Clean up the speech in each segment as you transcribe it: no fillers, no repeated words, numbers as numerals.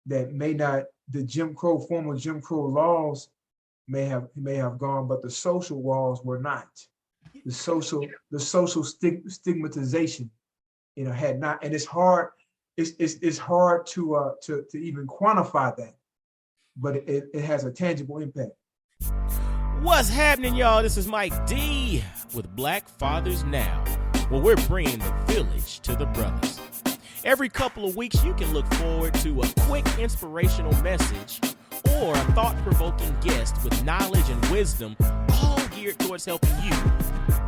that may not, the former Jim Crow laws may have gone, but the social walls were not. The social stigmatization, had not, and it's hard. It's hard to even quantify that, but it has a tangible impact. What's happening, y'all? This is Mike D with Black Fathers Now, where we're bringing the village to the brothers. Every couple of weeks, you can look forward to a quick inspirational message or a thought-provoking guest with knowledge and wisdom, all geared towards helping you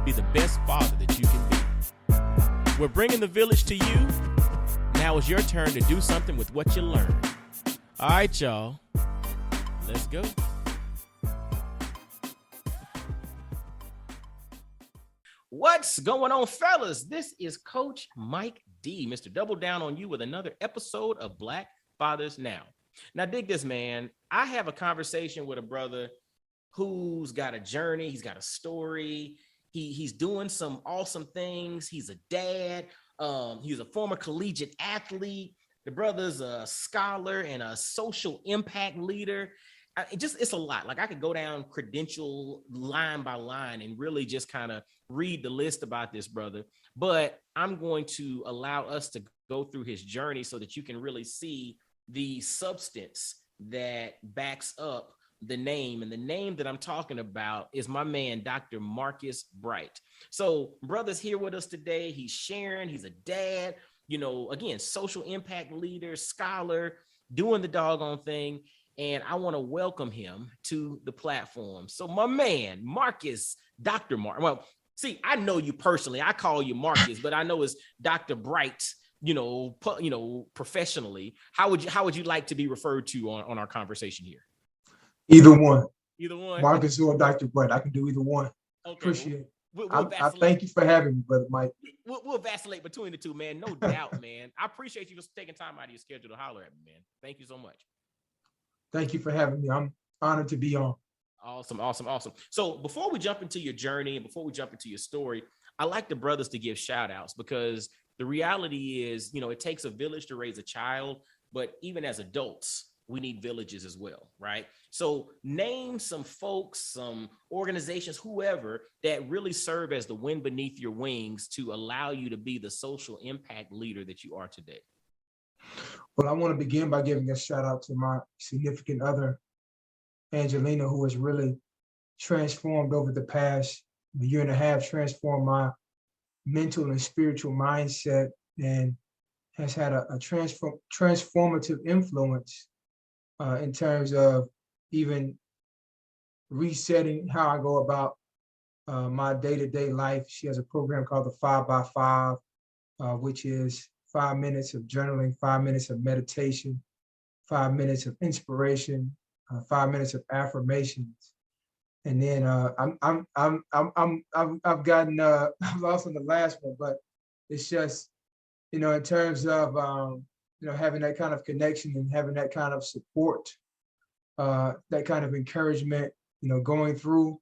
be the best father that you can be. We're bringing the village to you. Now it's your turn to do something with what you learned. All right, y'all. Let's go. What's going on, fellas? This is Coach Mike D, Mr. Double Down on you with another episode of Black Fathers Now. Now, dig this, man. I have a conversation with a brother who's got a journey. He's got a story. He's doing some awesome things. He's a dad. He's a former collegiate athlete. The brother's a scholar and a social impact leader. It's a lot. Like, I could go down credential line by line and really just kind of read the list about this brother. But I'm going to allow us to go through his journey so that you can really see the substance that backs up the name. And the name that I'm talking about is my man, Dr. Marcus Bright. So brother's here with us today. He's sharing. He's a dad, again, social impact leader, scholar, doing the doggone thing. And I want to welcome him to the platform. So my man, Marcus, Dr. Mark. Well, see, I know you personally. I call you Marcus, but I know it's Dr. Bright, professionally. How would you like to be referred to on our conversation here? Either one. Either one. Marcus or Dr. Bright. I can do either one. Okay, appreciate it. I thank you for having me, Brother Mike. We'll vacillate between the two, man. No doubt, man. I appreciate you just taking time out of your schedule to holler at me, man. Thank you so much. Thank you for having me. I'm honored to be on. Awesome. So before we jump into your journey and before we jump into your story, I like the brothers to give shout outs, because the reality is, it takes a village to raise a child, but even as adults, we need villages as well, right? So name some folks, some organizations, whoever, that really serve as the wind beneath your wings to allow you to be the social impact leader that you are today. Well, I want to begin by giving a shout out to my significant other, Angelina, who has really transformed over the past year and a half, transformed my mental and spiritual mindset, and has had a transformative influence in terms of even resetting how I go about my day-to-day life. She has a program called the 5x5, which is 5 minutes of journaling, 5 minutes of meditation, 5 minutes of inspiration, 5 minutes of affirmations, and then I've gotten I've lost on the last one, but it's just in terms of having that kind of connection and having that kind of support, that kind of encouragement, going through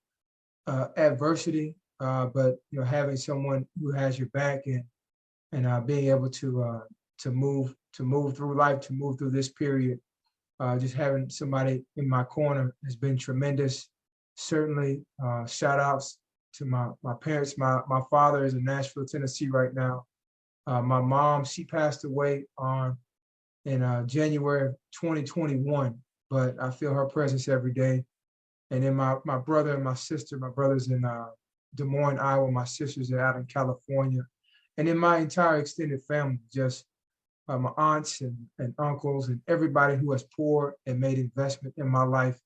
adversity, but having someone who has your back, and being able to move through life, to move through this period. Just having somebody in my corner has been tremendous. Certainly, shout outs to my parents. My father is in Nashville, Tennessee right now. My mom, she passed away in January of 2021, but I feel her presence every day. And then my brother and my sister. My brother's in Des Moines, Iowa. My sisters are out in California. And then my entire extended family, just my aunts and uncles and everybody who has poured and made investment in my life.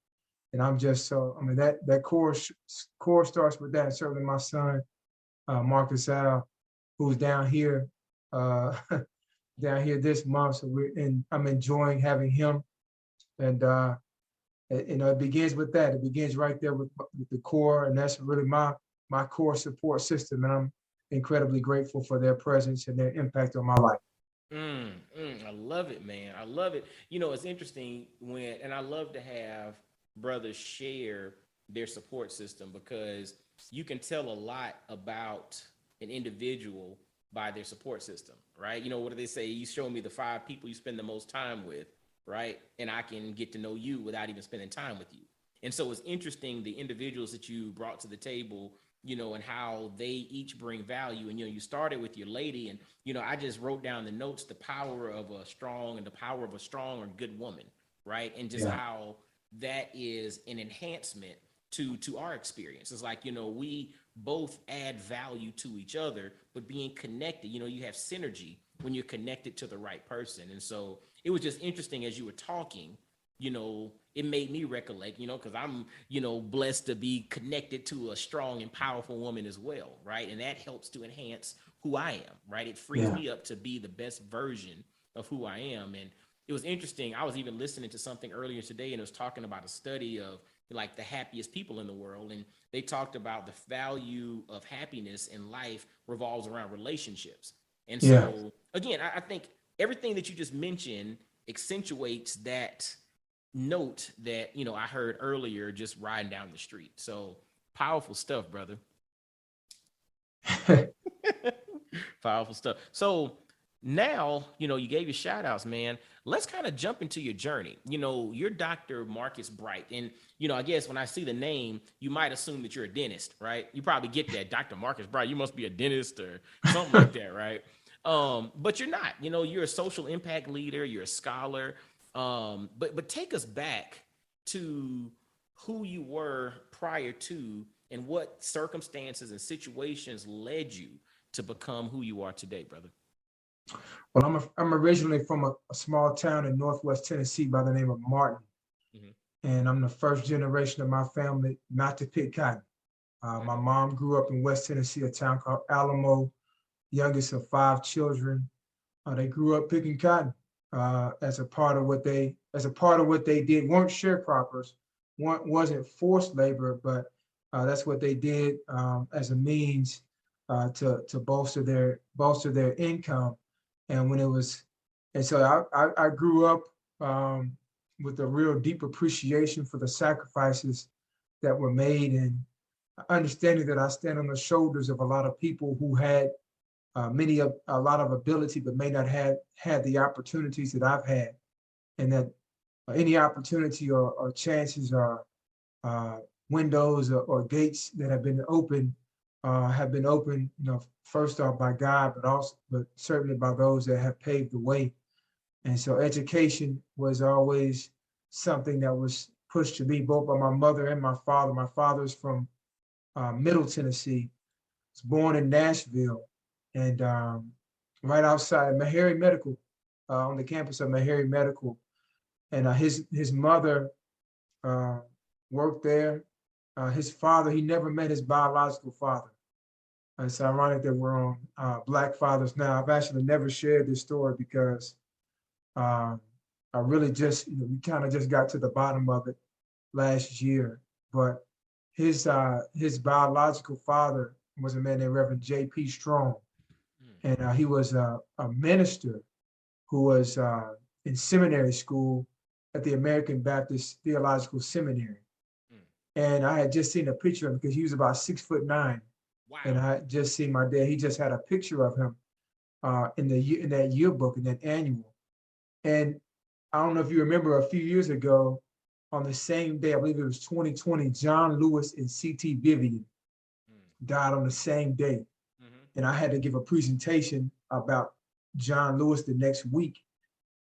And I'm just that core starts with that. And certainly my son, Marcus Al, who's down here this month. So I'm enjoying having him. And it begins with that. It begins right there with the core, and that's really my core support system. And I'm incredibly grateful for their presence and their impact on my life. I love it, man. I love it. It's interesting and I love to have brothers share their support system, because you can tell a lot about an individual by their support system, right? What do they say? You show me the 5 people you spend the most time with, right? And I can get to know you without even spending time with you. And so it's interesting the individuals that you brought to the table, and how they each bring value. And you started with your lady, and I just wrote down the notes, the power of a strong and the power of a strong or good woman, right? And just how that is an enhancement to our experience. It's like, we both add value to each other, but being connected, you have synergy when you're connected to the right person. And so it was just interesting as you were talking, it made me recollect, because I'm, blessed to be connected to a strong and powerful woman as well, right? And that helps to enhance who I am, right? It frees me up to be the best version of who I am. And it was interesting. I was even listening to something earlier today, and it was talking about a study of like the happiest people in the world. And they talked about the value of happiness in life revolves around relationships. And so again, I think everything that you just mentioned accentuates that note that I heard earlier just riding down the street. So powerful stuff, brother. Powerful stuff. So now, you gave your shout outs, man. Let's kind of jump into your journey. You're Dr. Marcus Bright. And, I guess when I see the name, you might assume that you're a dentist, right? You probably get that, Dr. Marcus Bright. You must be a dentist or something like that, right? But you're not. You're a social impact leader. You're a scholar. But take us back to who you were prior to and what circumstances and situations led you to become who you are today, brother. Well, I'm originally from a small town in Northwest Tennessee by the name of Martin. And I'm the first generation of my family not to pick cotton. My mom grew up in West Tennessee, a town called Alamo, youngest of 5 children. They grew up picking cotton as a part of what they did. Weren't sharecroppers, wasn't forced labor, but that's what they did as a means to bolster their income. And so I grew up with a real deep appreciation for the sacrifices that were made, and understanding that I stand on the shoulders of a lot of people who had a lot of ability, but may not have had the opportunities that I've had, and that any opportunity or chances or windows or gates that have been open, first off by God, but certainly by those that have paved the way. And so education was always something that was pushed to me both by my mother and my father. My father's from Middle Tennessee, was born in Nashville, and right outside Meharry Medical, on the campus of Meharry Medical. And his mother worked there. His father, he never met his biological father. It's ironic that we're on Black Fathers Now. I've actually never shared this story because I really just, we kind of just got to the bottom of it last year. But his biological father was a man named Reverend J.P. Strong. And he was a minister who was in seminary school at the American Baptist Theological Seminary. And I had just seen a picture of him because he was about 6'9". Wow. And I had just seen my dad. He just had a picture of him in that yearbook, in that annual. And I don't know if you remember, a few years ago, on the same day, I believe it was 2020, John Lewis and C.T. Vivian died on the same day. And I had to give a presentation about John Lewis the next week.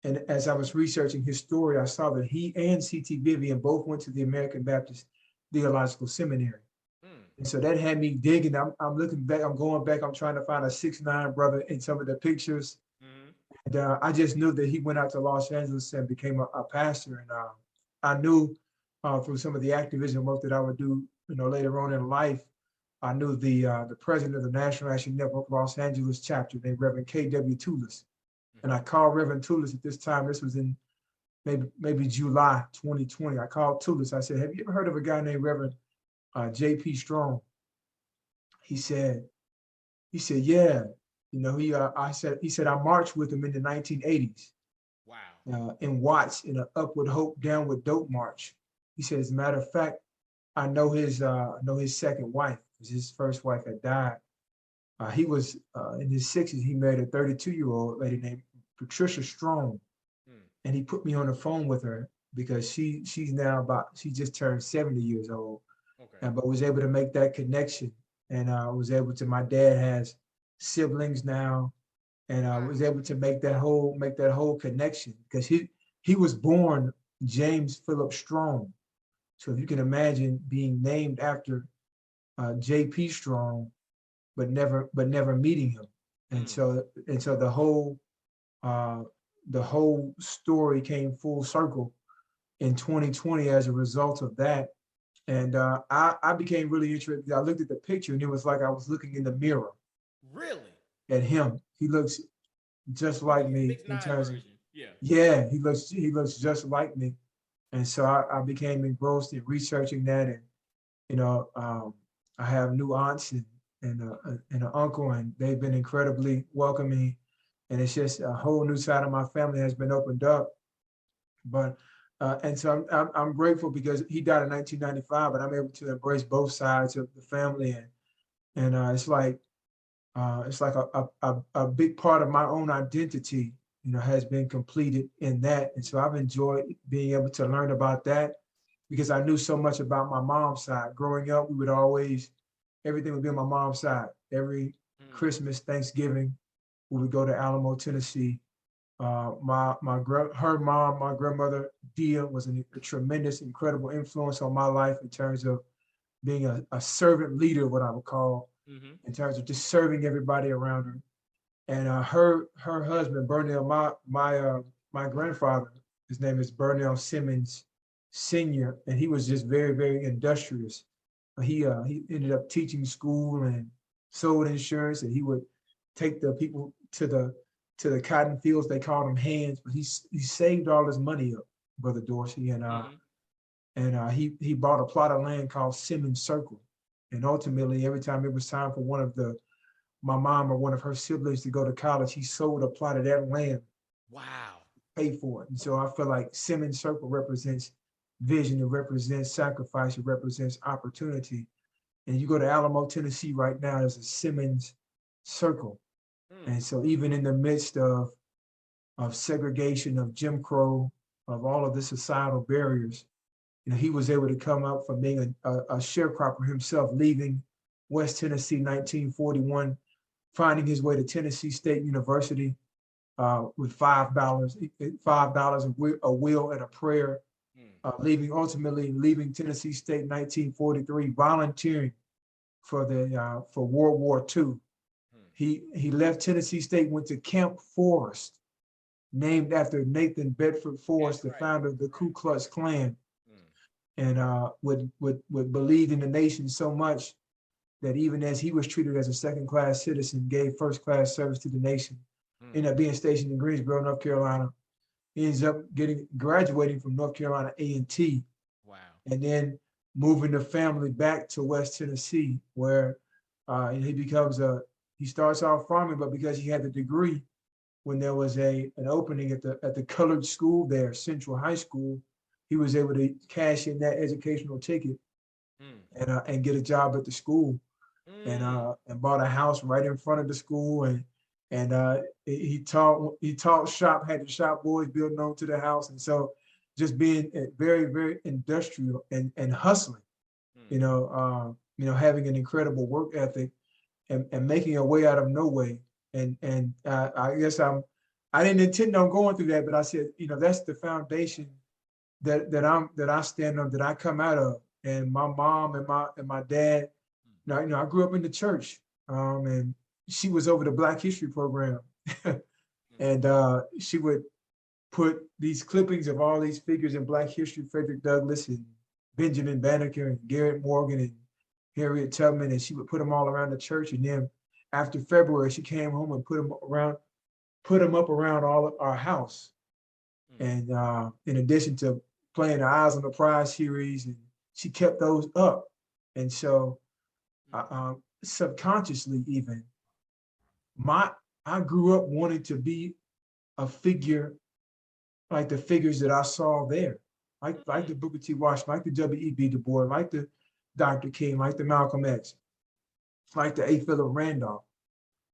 And as I was researching his story, I saw that he and C.T. Vivian both went to the American Baptist Theological Seminary. And so that had me digging. I'm looking back, I'm going back, I'm trying to find a 6'9" brother in some of the pictures. And I just knew that he went out to Los Angeles and became a pastor. And I knew through some of the activism work that I would do, later on in life, I knew the president of the National Action Network Los Angeles chapter, named Reverend K.W. Toulis. And I called Reverend Toulis at this time. This was in maybe July 2020. I called Toulis. I said, "Have you ever heard of a guy named Reverend J.P. Strong?" He said, "Yeah." He said, "I marched with him in the 1980s." Wow. In Watts, in an Upward Hope, Downward Dope march. He said, "As a matter of fact, I know his second wife, because his first wife had died. He was in his 60s. He married a 32-year-old lady named Patricia Strong." and he put me on the phone with her because she just turned 70 years old, Okay. but was able to make that connection, and was able to. My dad has siblings now, and was able to make that whole connection because he was born James Philip Strong. So if you can imagine being named after J.P. Strong, but never meeting him, and so uh, the whole story came full circle in 2020 as a result of that. And I became really interested. I looked at the picture and it was like I was looking in the mirror Really? at him. He looks just like me Six in nine terms of, version. Yeah. yeah, he looks just like me. And so I became engrossed in researching that. And, you know, I have new aunts and an uncle, and they've been incredibly welcoming. And it's just a whole new side of my family has been opened up. But and so I'm grateful because he died in 1995, but I'm able to embrace both sides of the family, and it's like a big part of my own identity, has been completed in that. And so I've enjoyed being able to learn about that because I knew so much about my mom's side. Growing up, we would always, everything would be on my mom's side. Every Christmas, Thanksgiving, we would go to Alamo, Tennessee. Her mom, my grandmother Dia, was a tremendous, incredible influence on my life in terms of being a servant leader, what I would call, in terms of just serving everybody around her. And her husband Burnell, my grandfather, his name is Burnell Simmons Senior, and he was just very, very industrious. He ended up teaching school and sold insurance, and he would take the people to the cotton fields. They called them hands, but he saved all his money up, Brother Dorsey, and he bought a plot of land called Simmons Circle. And ultimately, every time it was time for my mom or one of her siblings to go to college, he sold a plot of that land, Wow. paid for it. And so I feel like Simmons Circle represents vision, it represents sacrifice, it represents opportunity. And you go to Alamo, Tennessee right now, there's a Simmons Circle. And so even in the midst of segregation, of Jim Crow, of all of the societal barriers, he was able to come up from being a sharecropper himself, leaving West Tennessee 1941, finding his way to Tennessee State University with $5, a will and a prayer, ultimately leaving Tennessee State in 1943, volunteering for World War II. He left Tennessee State, went to Camp Forrest, named after Nathan Bedford Forrest, the founder of the Ku Klux Klan, and would believe in the nation so much that even as he was treated as a second-class citizen, gave first-class service to the nation. Ended up being stationed in Greensboro, North Carolina. He ends up graduating from North Carolina A&T. Wow. And then moving the family back to West Tennessee, where he starts off farming, but because he had the degree, when there was an opening at the colored school there, Central High School, he was able to cash in that educational ticket and get a job at the school, and bought a house right in front of the school, and he taught shop, had the shop boys building onto the house, and so just being very, very industrial and hustling, having an incredible work ethic and making a way out of no way. And I guess I didn't intend on going through that, but I said, that's the foundation that I stand on, that I come out of. And my mom and my dad, I grew up in the church, and she was over the Black History program, and she would put these clippings of all these figures in Black history, Frederick Douglass and Benjamin Banneker and Garrett Morgan and Harriet Tubman, and she would put them all around the church. And then after February, she came home and put them up around all of our house. And in addition to playing the Eyes on the Prize series, and she kept those up. And so subconsciously even, I grew up wanting to be a figure like the figures that I saw there, like the Booker T. Washington, like the W.E.B. Du Bois, like the Dr. King, like the Malcolm X, like the A. Philip Randolph.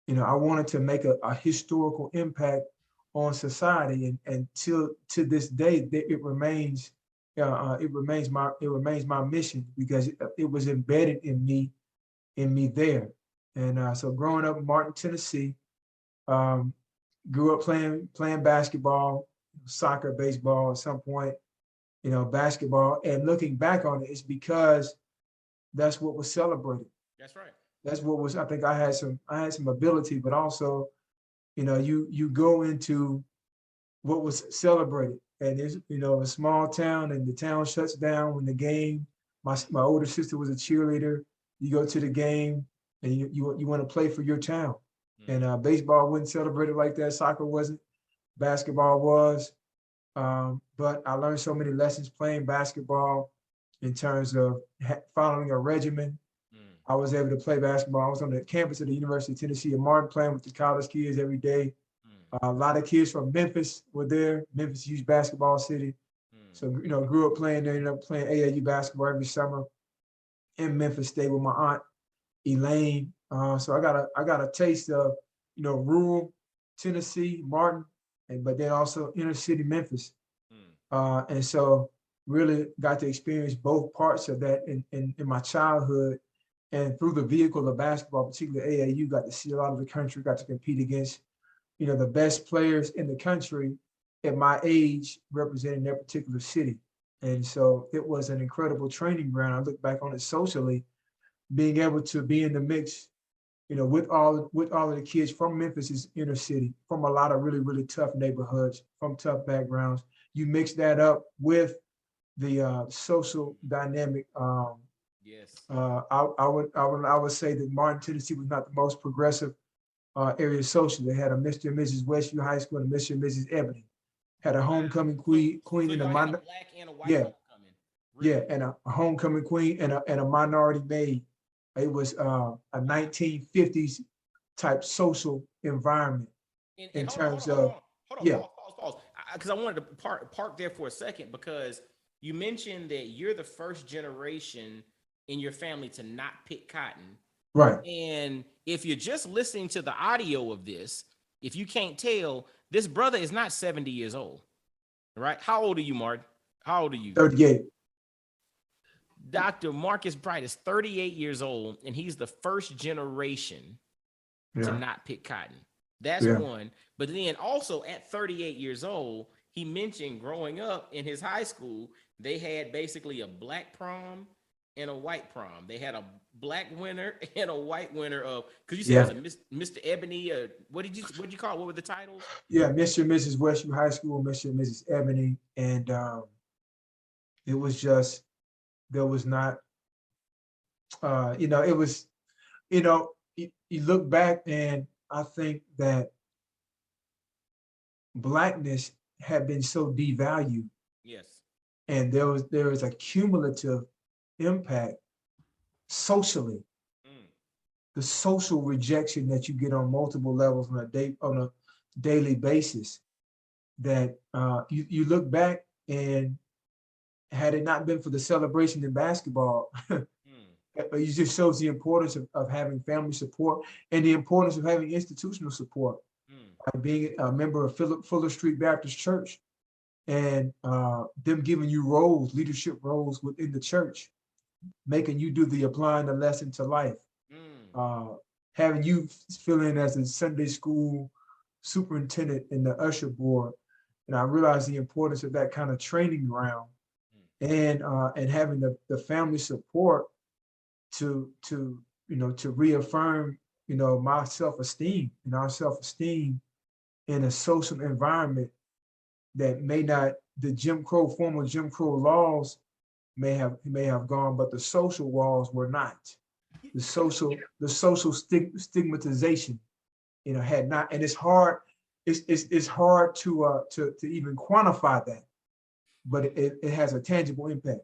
I wanted to make a historical impact on society, and to this day, it remains my mission because it was embedded in me there. And so growing up in Martin, Tennessee, um, grew up playing basketball, soccer, baseball at some point, basketball. And looking back on it, it's because that's what was celebrated. That's right. That's what was, I think I had some ability, but also, you go into what was celebrated. And it's, a small town, and the town shuts down when the game, my older sister was a cheerleader. You go to the game and you want to play for your town. And baseball wasn't celebrated like that. Soccer wasn't. Basketball was. But I learned so many lessons playing basketball in terms of following a regimen. I was able to play basketball. I was on the campus of the University of Tennessee at Martin, playing with the college kids every day. A lot of kids from Memphis were there. Memphis huge basketball city. So, grew up playing there, ended up playing AAU basketball every summer in Memphis. Stayed with my aunt, Elaine. So I got a taste of, rural Tennessee, Martin, but then also inner city Memphis. And so really got to experience both parts of that in my childhood. And through the vehicle of basketball, particularly AAU, got to see a lot of the country, got to compete against, the best players in the country at my age representing their particular city. And so it was an incredible training ground. I look back on it socially, being able to be in the mix, with all of the kids from Memphis's inner city, from a lot of really, really tough neighborhoods, from tough backgrounds. You mix that up with the social dynamic. Yes. I would say that Martin, Tennessee was not the most progressive area social. They had a Mr. and Mrs. Westview High School and a Mr. and Mrs. Ebony. Had a homecoming queen So in y'all a had minor, a black and a white yeah, homecoming. Really? yeah, and a homecoming queen and a minority maid. It was a 1950s type social environment in And hold on, terms of, yeah, pause. Because I wanted to park there for a second because you mentioned that you're the first generation in your family to not pick cotton. right. And if you're just listening to the audio of this, if you can't tell, this brother is not 70 years old, right? How old are you, Martin? How old are you? 38. Dr. Marcus Bright is 38 years old, and he's the first generation to Yeah, not pick cotton. That's yeah, one. But then also at 38 years old, he mentioned growing up in his high school, they had basically a black prom and a white prom. They had a black winner and a white winner of, because you said yeah, it was a Mr. Ebony. What did you call it? What were the titles? yeah. Mr. and Mrs. Westview High School, Mr. and Mrs. Ebony, and it was just there was not, it was, you look back and I think that blackness had been so devalued, Yes. and there was a cumulative impact socially. Mm. The social rejection that you get on multiple levels on a daily basis. That you look back, and had it not been for the celebration in basketball, it just shows the importance of having family support and the importance of having institutional support. Like being a member of Fuller Street Baptist Church, and them giving you roles, leadership roles within the church, making you do the applying the lesson to life, having you fill in as a Sunday school superintendent in the usher board. And I realized the importance of that kind of training ground, and having the family support to reaffirm my self-esteem and our self-esteem in a social environment that may not, the formal Jim Crow laws may have gone, but the social walls were not. The social stigmatization, had not, and it's hard. It's hard to even quantify that, but it has a tangible impact.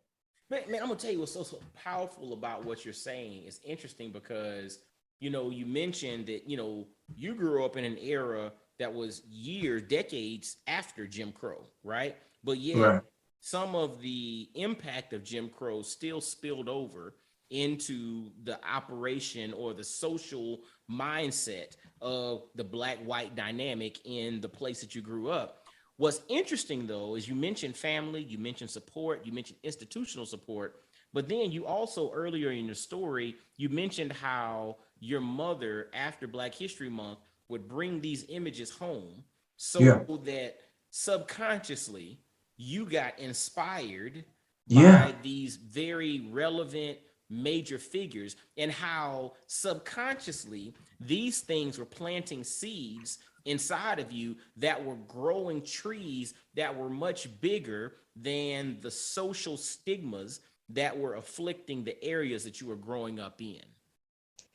Man, I'm gonna tell you what's so powerful about what you're saying. It's interesting because you mentioned that you grew up in an era that was decades after Jim Crow, right? But yet Right. some of the impact of Jim Crow still spilled over into the operation or the social mindset of the black-white dynamic in the place that you grew up. What's interesting though is you mentioned family, you mentioned support, you mentioned institutional support, but then you also earlier in your story, you mentioned how your mother after Black History Month would bring these images home so Yeah. that subconsciously you got inspired Yeah. by these very relevant major figures, and how subconsciously these things were planting seeds inside of you that were growing trees that were much bigger than the social stigmas that were afflicting the areas that you were growing up in.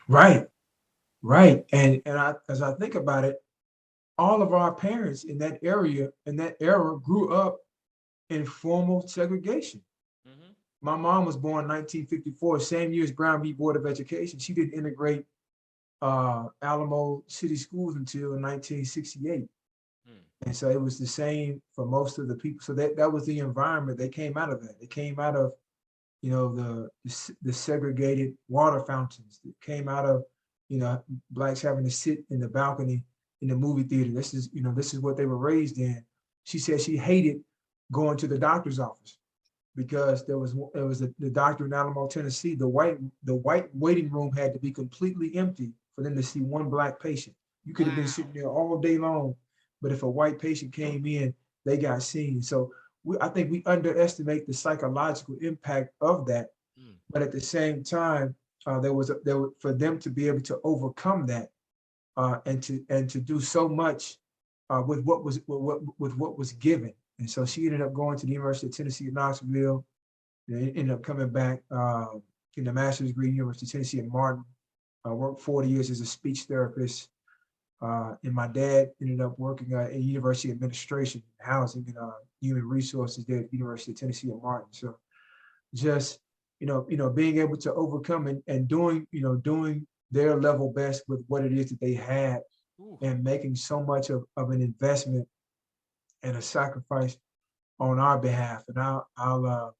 Right. Right. And as I think about it, all of our parents in that area, in that era, grew up in formal segregation. Mhm. My mom was born in 1954, same year as Brown v. Board of Education. She didn't integrate Alamo City Schools until 1968. Mm. And so it was the same for most of the people. So that was the environment. They came out of that. They came out of, the segregated water fountains. It came out of, blacks having to sit in the balcony in the movie theater. This is what they were raised in. She said she hated going to the doctor's office because the doctor in Alamo, Tennessee. The white waiting room had to be completely empty for them to see one black patient. You could have been sitting Wow. there all day long, but if a white patient came in, they got seen. So I think we underestimate the psychological impact of that. Mm. But at the same time, for them to be able to overcome that and to do so much with what was given. And so she ended up going to the University of Tennessee at Knoxville. Ended up coming back in the master's degree, University of Tennessee at Martin. Worked 40 years as a speech therapist. And my dad ended up working in university administration, housing, and human resources there at the University of Tennessee at Martin. So just being able to overcome and doing their level best with what it is that they had, Ooh. and making so much of an investment and a sacrifice on our behalf. And I'll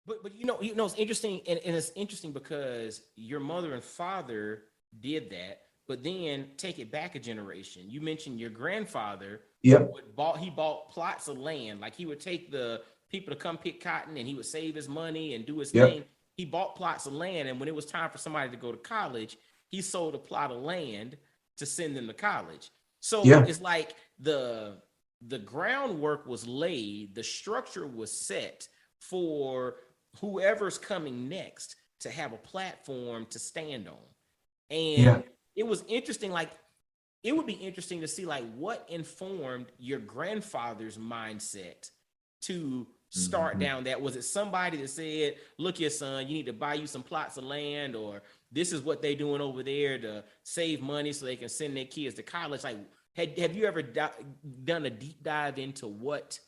But it's interesting, and it's interesting because your mother and father did that, but then take it back a generation. You mentioned your grandfather yep, he bought plots of land. Like he would take the people to come pick cotton and he would save his money and do his yep, thing. He bought plots of land, and when it was time for somebody to go to college, he sold a plot of land to send them to college. So yeah, it's like the groundwork was laid, the structure was set for whoever's coming next to have a platform to stand on. yeah, And it was interesting, like it would be interesting to see like what informed your grandfather's mindset to start mhm, down that. Was it somebody that said, look here, son, you need to buy you some plots of land, or this is what they doing over there to save money so they can send their kids to college? Like, have you ever done a deep dive into what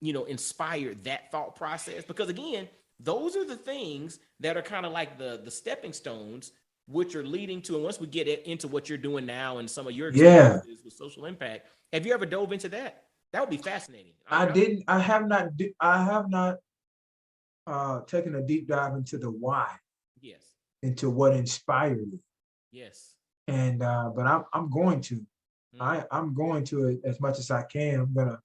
inspired that thought process? Because again, those are the things that are kind of like the stepping stones, which are leading to, and once we get into what you're doing now and some of your yeah. experiences with social impact, have you ever dove into that? That would be fascinating. I didn't. I have not. I have not taken a deep dive into the why, Yes, into what inspired it. yes. And but I'm going to. Mm, I'm going to it as much as I can. I'm gonna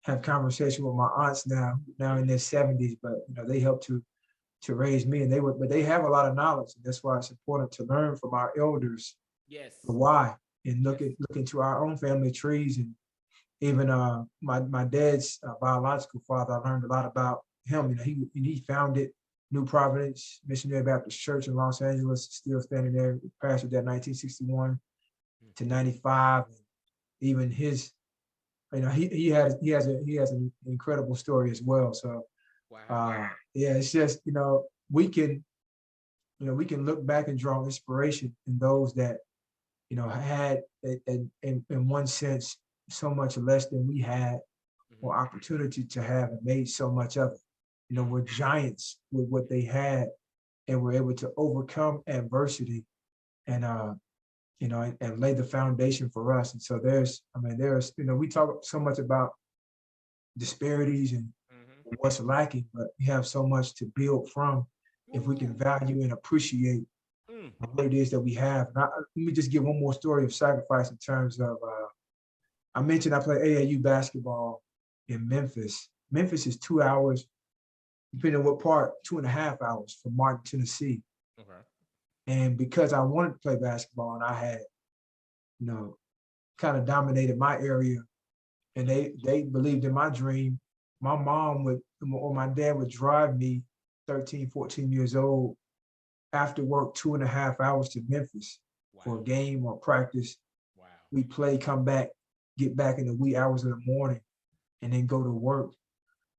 have conversation with my aunts now in mhm. their 70s, but they helped to raise me, and they have a lot of knowledge, and that's why it's important to learn from our elders the Yes, why, and yes. look into our own family trees. And even my dad's biological father, I learned a lot about him. He founded New Providence Missionary Baptist Church in Los Angeles, still standing there, pastored that 1961 Mm. to 95. And even his, he has an incredible story as well. So Wow. yeah, it's just we can look back and draw inspiration in those that had in one sense so much less than we had, Mhm. or opportunity to have, and made so much of it. Mm. We're giants with what they had, and we're able to overcome adversity and and lay the foundation for us. And so there's we talk so much about disparities and Mhm. what's lacking, but we have so much to build from if we can Ooh. value and appreciate what it is that we have. And let me just give one more story of sacrifice in terms of, I mentioned I play AAU basketball in Memphis. Memphis is 2 hours, depending on what part, 2.5 hours from Martin, Tennessee. Okay. And because I wanted to play basketball and I had, kind of dominated my area and they believed in my dream, my mom would, or my dad would drive me 13, 14 years old after work 2.5 hours to Memphis for a game or practice. Wow. We play, come back, get back in the wee hours of the morning, and then go to work.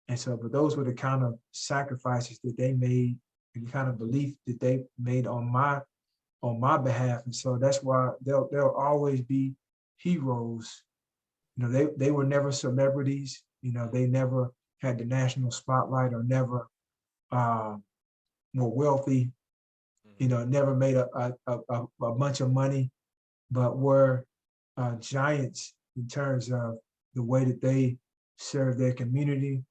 And so, but those were the kind of sacrifices that they made and the kind of belief that they made on my behalf. And so that's why they'll always be heroes. They were never celebrities. They never had the national spotlight or never more wealthy. Never made a bunch of money, but were giants in terms of the way that they served their community,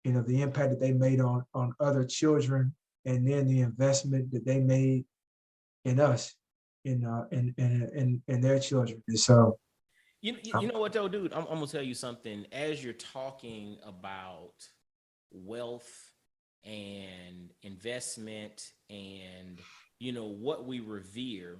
the impact that they made on other children, and then the investment that they made in us, in their children. And so, you know what though, dude? I'm gonna tell you something. As you're talking about wealth and investment and what we revere,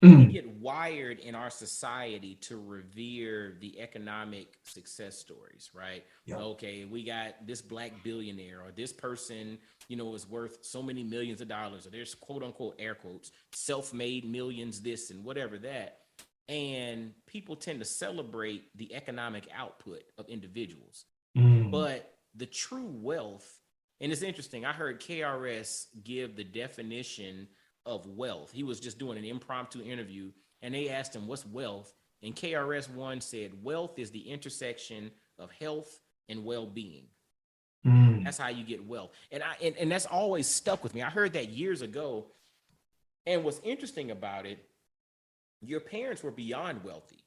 we get wired in our society to revere the economic success stories, right? Yeah. Okay, we got this black billionaire or this person, is worth so many millions of dollars, or there's quote unquote air quotes, self-made millions, this and whatever that. And people tend to celebrate the economic output of individuals. But the true wealth, and it's interesting, I heard KRS give the definition of wealth. He was just doing an impromptu interview and they asked him, what's wealth? And KRS-One said, wealth is the intersection of health and well-being. That's how you get wealth. And that's always stuck with me. I heard that years ago. And what's interesting about it, your parents were beyond wealthy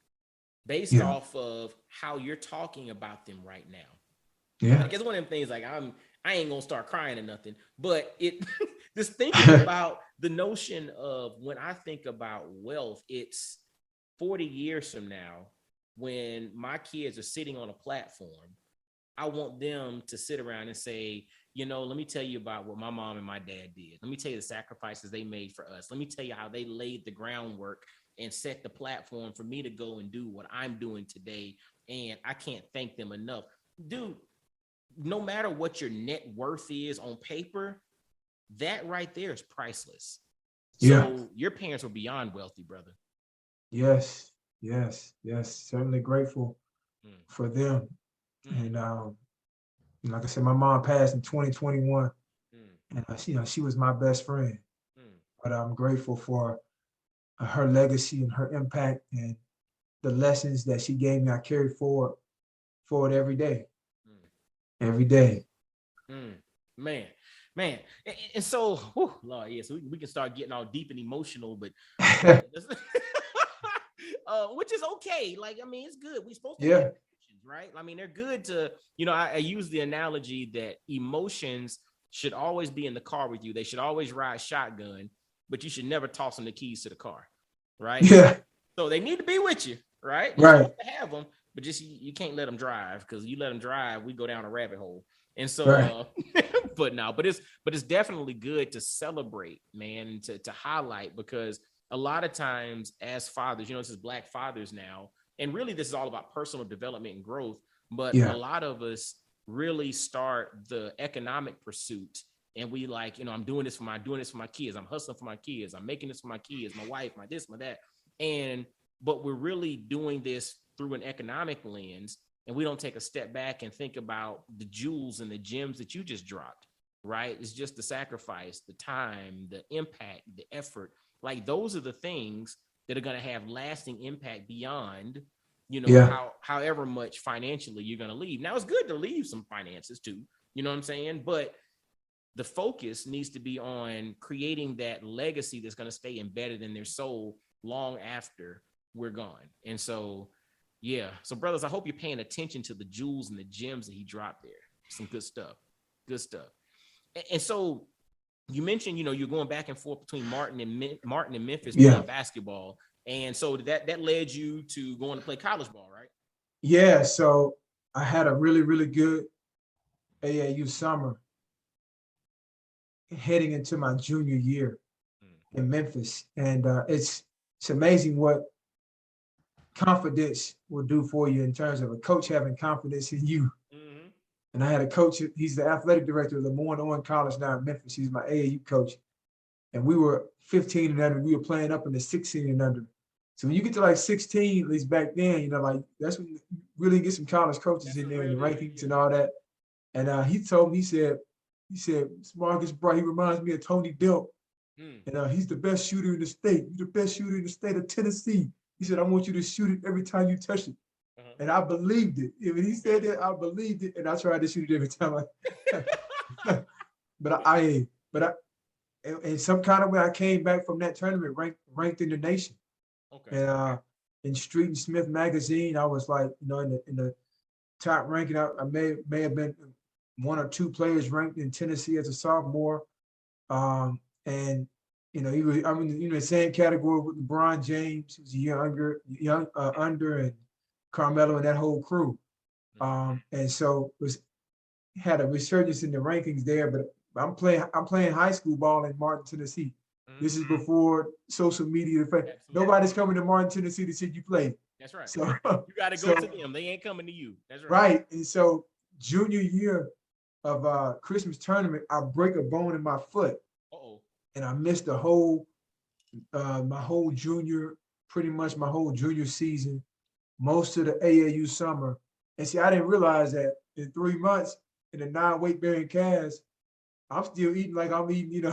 based off of how you're talking about them right now. Yeah. Like, it's one of them things like I ain't gonna start crying or nothing, but it just thinking about the notion of when I think about wealth, it's 40 years from now when my kids are sitting on a platform. I want them to sit around and say, let me tell you about what my mom and my dad did. Let me tell you the sacrifices they made for us. Let me tell you how they laid the groundwork and set the platform for me to go and do what I'm doing today. And I can't thank them enough. Dude, no matter what your net worth is on paper, that right there is priceless. So your parents were beyond wealthy, brother. Yes. Certainly grateful for them. And like I said, my mom passed in 2021, and she was my best friend. But I'm grateful for her legacy and her impact and the lessons that she gave me. I carry forward every day. Every day. Man. And so, Lord, yes, we can start getting all deep and emotional, but which is okay. Like, I mean, it's good. We're supposed to have emotions, right? I mean, they're good to, I use the analogy that emotions should always be in the car with you. They should always ride shotgun, but you should never toss them the keys to the car, right? Yeah. So they need to be with you, right? Right. You're supposed to have them, but just you can't let them drive, because you let them drive, we go down a rabbit hole. And so, but it's definitely good to celebrate, man, to highlight, because a lot of times as fathers, this is Black fathers now, and really this is all about personal development and growth. But a lot of us really start the economic pursuit, and we like, I'm doing this for my kids. I'm hustling for my kids. I'm making this for my kids, my wife, my this, my that. But we're really doing this through an economic lens, and we don't take a step back and think about the jewels and the gems that you just dropped, right? It's just the sacrifice, the time, the impact, the effort. Like, those are the things that are going to have lasting impact beyond, however much financially you're going to leave. Now, it's good to leave some finances too, you know what I'm saying? But the focus needs to be on creating that legacy that's going to stay embedded in their soul long after we're gone. And so, so brothers, I hope you're paying attention to the jewels and the gems that he dropped there. Some good stuff. And so you mentioned, you're going back and forth between Martin and Memphis Yeah. playing basketball. And so that led you to going to play college ball, right? Yeah, so I had a really, really good AAU summer heading into my junior year in Memphis. And it's amazing what confidence will do for you in terms of a coach having confidence in you. Mm-hmm. And I had a coach, he's the athletic director of Lemoyne Owen College now in Memphis. He's my AAU coach. And we were 15 and under. We were playing up in the 16 and under. So when you get to like 16, at least back then, like that's when you really get some college coaches in there and the rankings and all that. And he told me, he said, Marcus Bright, he reminds me of Tony Delk. And he's the best shooter in the state. He's the best shooter in the state of Tennessee. He said, I want you to shoot it every time you touch it. And I believed it. When he said that, I believed it. And I tried to shoot it every time. But in some kind of way, I came back from that tournament ranked in the nation. Okay. And in Street and Smith magazine, I was like, in the top ranking. I may have been one or two players ranked in Tennessee as a sophomore. And I'm in the same category with LeBron James, who's a year under, and Carmelo and that whole crew. And so had a resurgence in the rankings there. But I'm playing high school ball in Martin, Tennessee. This is before social media. Nobody's coming to Martin, Tennessee to see you play. That's right. So you got to go to them. They ain't coming to you. That's right. Right. And so junior year of Christmas tournament, I break a bone in my foot. Uh-oh. And I missed my whole junior season, most of the AAU summer. And see, I didn't realize that in 3 months in a non-weight bearing cast, I'm still eating like I'm eating,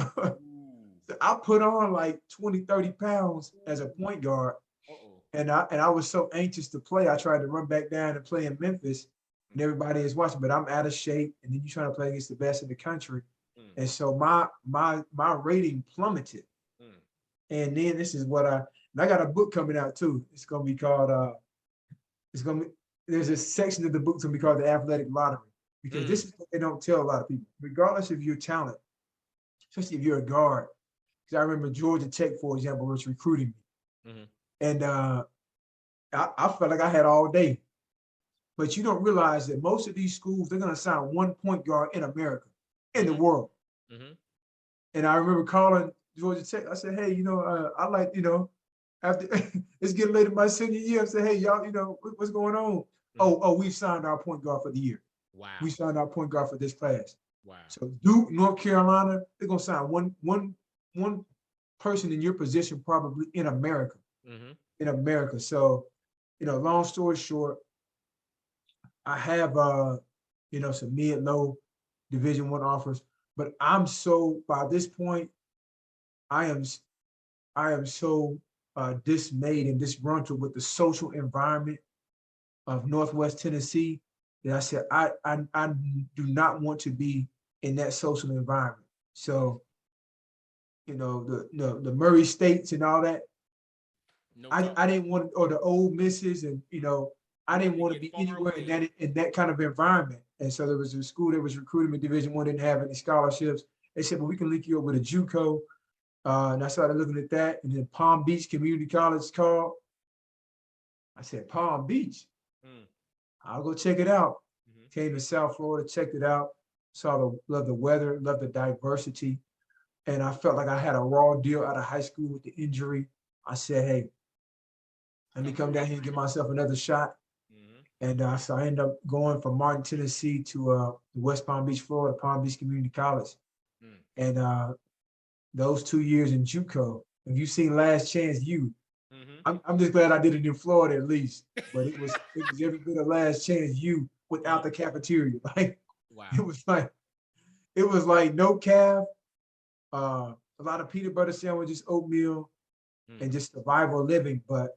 So I put on like 20, 30 pounds as a point guard. And I was so anxious to play. I tried to run back down and play in Memphis, and everybody is watching, but I'm out of shape. And then you're trying to play against the best in the country. And so my rating plummeted. And then this is what I got a book coming out too. It's gonna be called there's a section of the book that's gonna be called The Athletic Lottery, because this is what they don't tell a lot of people, regardless of your talent, especially if you're a guard. Because I remember Georgia Tech, for example, was recruiting me. And I felt like I had all day. But you don't realize that most of these schools, they're gonna sign one point guard in America, in the world. And I remember calling Georgia Tech. I said, hey, I like, after it's getting late in my senior year, I said, hey, y'all, what's going on? Oh, we've signed our point guard for the year. Wow. We signed our point guard for this class. Wow. So Duke, North Carolina, they're gonna sign one person in your position probably in America. In America. So, long story short, I have some mid-low Division I offers, but by this point, I am so dismayed and disgruntled with the social environment of Northwest Tennessee that I said I do not want to be in that social environment. So, the Murray States and all that. I didn't want, or the Ole Misses, and I didn't want to be anywhere in that kind of environment. And so there was a school that was recruiting me, Division I, didn't have any scholarships. They said, well, we can link you up with a JUCO. And I started looking at that. And then Palm Beach Community College called. I said, Palm Beach? I'll go check it out. Came to South Florida, checked it out, loved the weather, loved the diversity. And I felt like I had a raw deal out of high school with the injury. I said, hey, let me come down here and give myself another shot. And so I ended up going from Martin, Tennessee to West Palm Beach, Florida, Palm Beach Community College. And those 2 years in JUCO, if you've seen Last Chance U, I'm just glad I did it in Florida at least. But it was every bit of Last Chance U without the cafeteria. Like, wow. It was like no caf, a lot of peanut butter sandwiches, oatmeal, and just survival living. But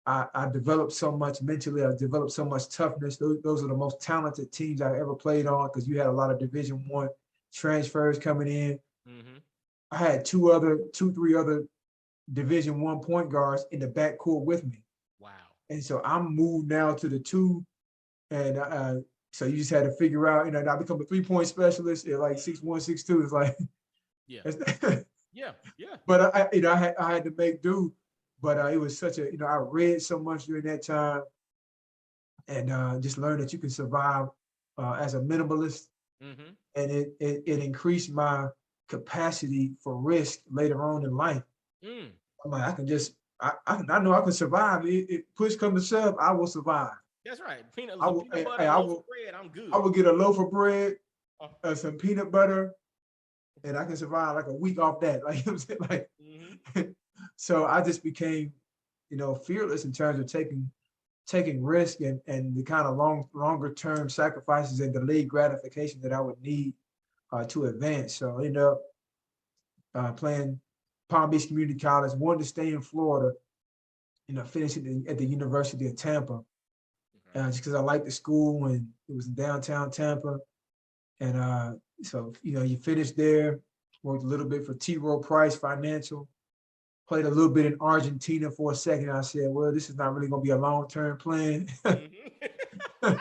I developed so much mentally. I developed so much toughness. Those are the most talented teams I ever played on, because you had a lot of Division I transfers coming in. I had three other Division I point guards in the backcourt with me. Wow. And so I'm moved now to the 2. And so you just had to figure out, I become a 3-point specialist at like 6'1", 6'2". It's like, Yeah. Yeah. Yeah. But I had to make do. But it was such a, I read so much during that time, and just learned that you can survive as a minimalist, Mm-hmm. and it increased my capacity for risk later on in life. Mm. I'm like, I can just, I know I can survive. Push come to shove, I will survive. That's right. Peanut, I some will, peanut butter, hey, a loaf of bread. I'm I good. will get a loaf of bread, Oh. some peanut butter, and I can survive like a week off that. Like, you know what I'm saying? Like, Mm-hmm. so I just became, fearless in terms of taking risk and the kind of longer term sacrifices and delayed gratification that I would need to advance. So I ended up playing Palm Beach Community College, wanted to stay in Florida, finished at the University of Tampa, just because I liked the school and it was in downtown Tampa. And so, you finish there, worked a little bit for T. Rowe Price Financial, played a little bit in Argentina for a second. I said, well, this is not really going to be a long-term plan. Mm-hmm.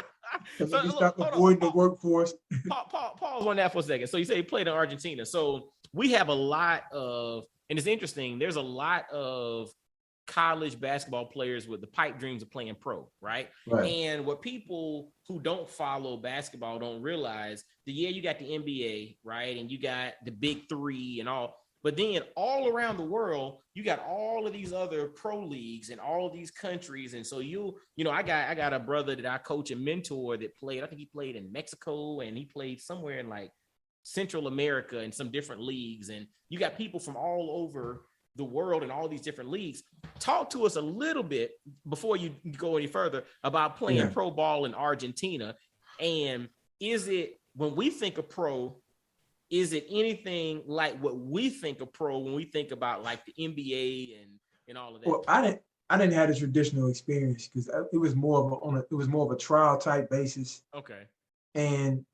So So let me look, stop hold on. avoiding the workforce. Pause on that for a second. So you say you played in Argentina. So we have a lot of, and it's interesting, there's a lot of college basketball players with the pipe dreams of playing pro, right? Right. And what people who don't follow basketball don't realize that, yeah, you got the NBA, right? And you got the big three and all. But then all around the world, you got all of these other pro leagues in all of these countries. And so I got a brother that I coach and mentor that played, I think he played in Mexico and he played somewhere in like Central America in some different leagues. And you got people from all over the world in all these different leagues. Talk to us a little bit before you go any further about playing pro ball in Argentina. And is it, when we think of pro, is it anything like what we think of pro when we think about like the NBA and all of that? Well, I didn't have a traditional experience because it was more of a trial type basis. Okay. And